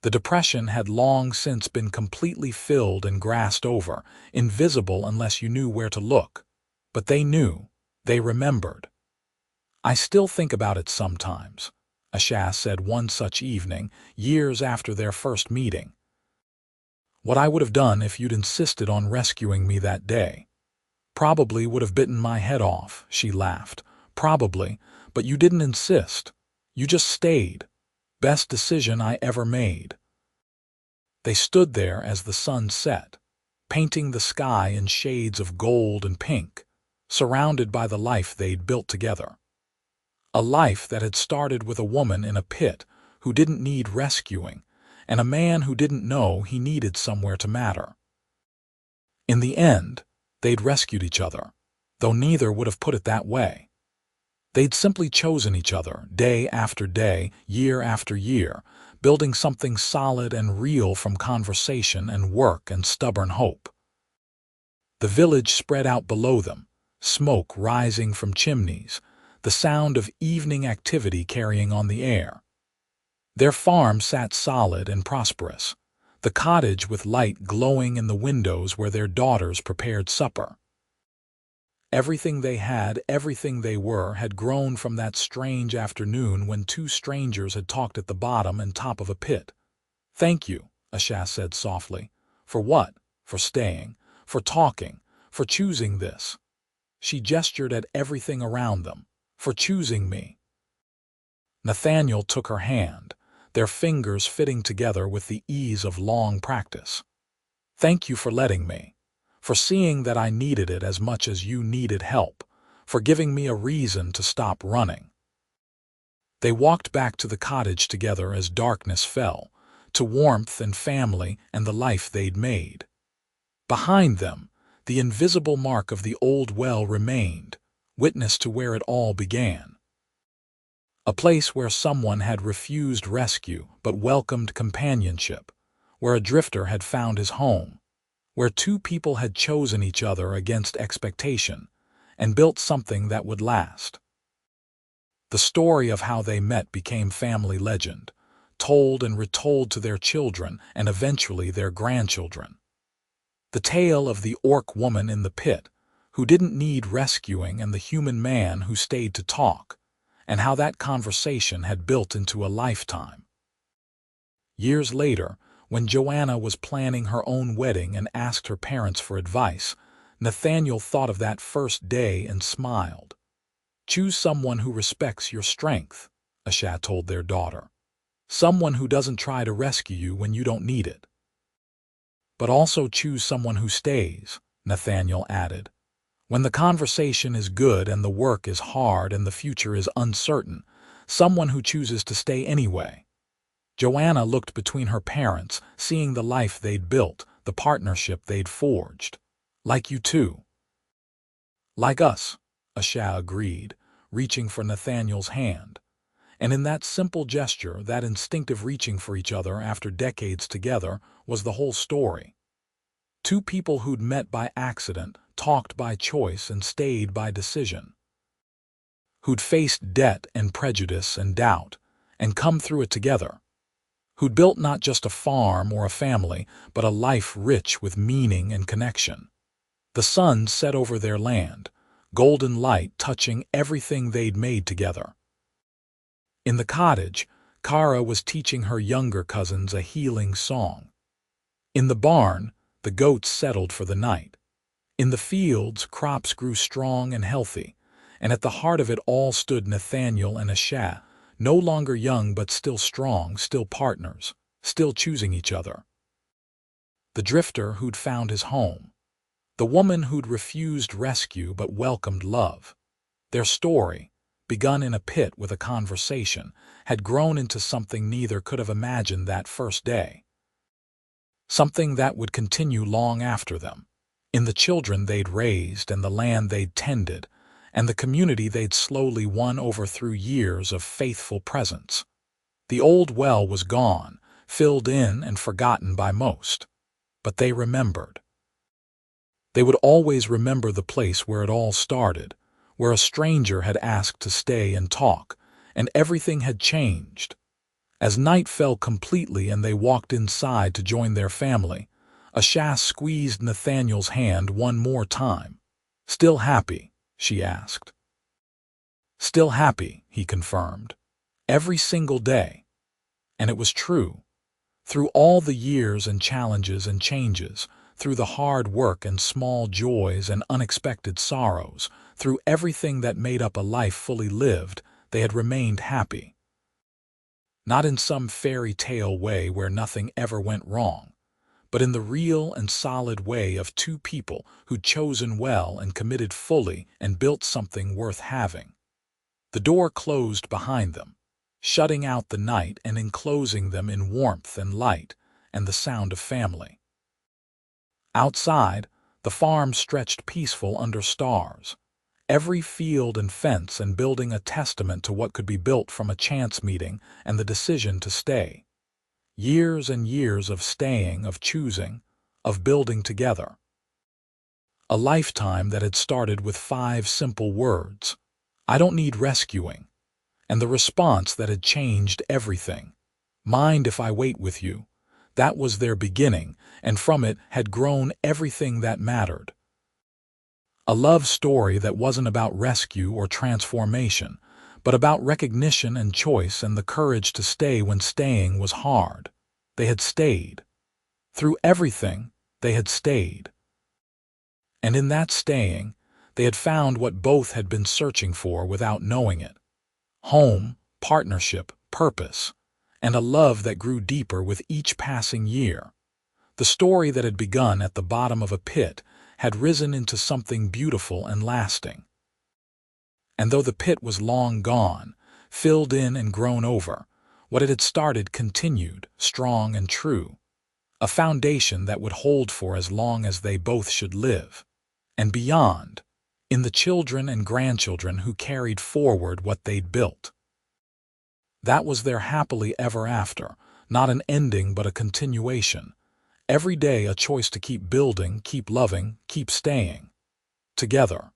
The depression had long since been completely filled and grassed over, invisible unless you knew where to look. But they knew, they remembered. I still think about it sometimes, Asha said one such evening, years after their first meeting. What I would have done if you'd insisted on rescuing me that day. Probably would have bitten my head off, she laughed. Probably, but you didn't insist. You just stayed. Best decision I ever made. They stood there as the sun set, painting the sky in shades of gold and pink, surrounded by the life they'd built together. A life that had started with a woman in a pit who didn't need rescuing, and a man who didn't know he needed somewhere to matter. In the end, they'd rescued each other, though neither would have put it that way. They'd simply chosen each other, day after day, year after year, building something solid and real from conversation and work and stubborn hope. The village spread out below them, smoke rising from chimneys, the sound of evening activity carrying on the air. Their farm sat solid and prosperous, the cottage with light glowing in the windows where their daughters prepared supper. Everything they had, everything they were, had grown from that strange afternoon when two strangers had talked at the bottom and top of a pit. Thank you, Asha said softly. For what? For staying, for talking, for choosing this. She gestured at everything around them. For choosing me. Nathaniel took her hand, their fingers fitting together with the ease of long practice. Thank you for letting me. For seeing that I needed it as much as you needed help, for giving me a reason to stop running." They walked back to the cottage together as darkness fell, to warmth and family and the life they'd made. Behind them, the invisible mark of the old well remained, witness to where it all began. A place where someone had refused rescue but welcomed companionship, where a drifter had found his home, where two people had chosen each other against expectation and built something that would last. The story of how they met became family legend, told and retold to their children and eventually their grandchildren. The tale of the orc woman in the pit, who didn't need rescuing, and the human man who stayed to talk, and how that conversation had built into a lifetime. Years later, when Joanna was planning her own wedding and asked her parents for advice, Nathaniel thought of that first day and smiled. "Choose someone who respects your strength," Asha told their daughter. "Someone who doesn't try to rescue you when you don't need it." "But also choose someone who stays," Nathaniel added. "When the conversation is good and the work is hard and the future is uncertain, someone who chooses to stay anyway." Joanna looked between her parents, seeing the life they'd built, the partnership they'd forged. "Like you too." "Like us," Asha agreed, reaching for Nathaniel's hand. And in that simple gesture, that instinctive reaching for each other after decades together, was the whole story. Two people who'd met by accident, talked by choice, and stayed by decision. Who'd faced debt and prejudice and doubt, and come through it together. Who'd built not just a farm or a family, but a life rich with meaning and connection. The sun set over their land, golden light touching everything they'd made together. In the cottage, Kara was teaching her younger cousins a healing song. In the barn, the goats settled for the night. In the fields, crops grew strong and healthy, and at the heart of it all stood Nathaniel and Asha, no longer young but still strong, still partners, still choosing each other. The drifter who'd found his home. The woman who'd refused rescue but welcomed love. Their story, begun in a pit with a conversation, had grown into something neither could have imagined that first day. Something that would continue long after them, in the children they'd raised and the land they'd tended, and the community they'd slowly won over through years of faithful presence. The old well was gone, filled in and forgotten by most. But they remembered. They would always remember the place where it all started, where a stranger had asked to stay and talk, and everything had changed. As night fell completely and they walked inside to join their family, Asha squeezed Nathaniel's hand one more time. "Still happy?" she asked. "Still happy," he confirmed. "Every single day." And it was true. Through all the years and challenges and changes, through the hard work and small joys and unexpected sorrows, through everything that made up a life fully lived, they had remained happy. Not in some fairy tale way where nothing ever went wrong, but in the real and solid way of two people who'd chosen well and committed fully and built something worth having. The door closed behind them, shutting out the night and enclosing them in warmth and light and the sound of family. Outside, the farm stretched peaceful under stars, every field and fence and building a testament to what could be built from a chance meeting and the decision to stay. Years and years of staying, of choosing, of building together. A lifetime that had started with 5 simple words: "I don't need rescuing," and the response that had changed everything: "Mind if I wait with you?" That was their beginning, and from it had grown everything that mattered. A love story that wasn't about rescue or transformation, but about recognition and choice and the courage to stay when staying was hard. They had stayed. Through everything, they had stayed. And in that staying, they had found what both had been searching for without knowing it: home, partnership, purpose, and a love that grew deeper with each passing year. The story that had begun at the bottom of a pit had risen into something beautiful and lasting. And though the pit was long gone, filled in and grown over, what it had started continued, strong and true, a foundation that would hold for as long as they both should live, and beyond, in the children and grandchildren who carried forward what they'd built. That was their happily ever after, not an ending but a continuation. Every day a choice to keep building, keep loving, keep staying together.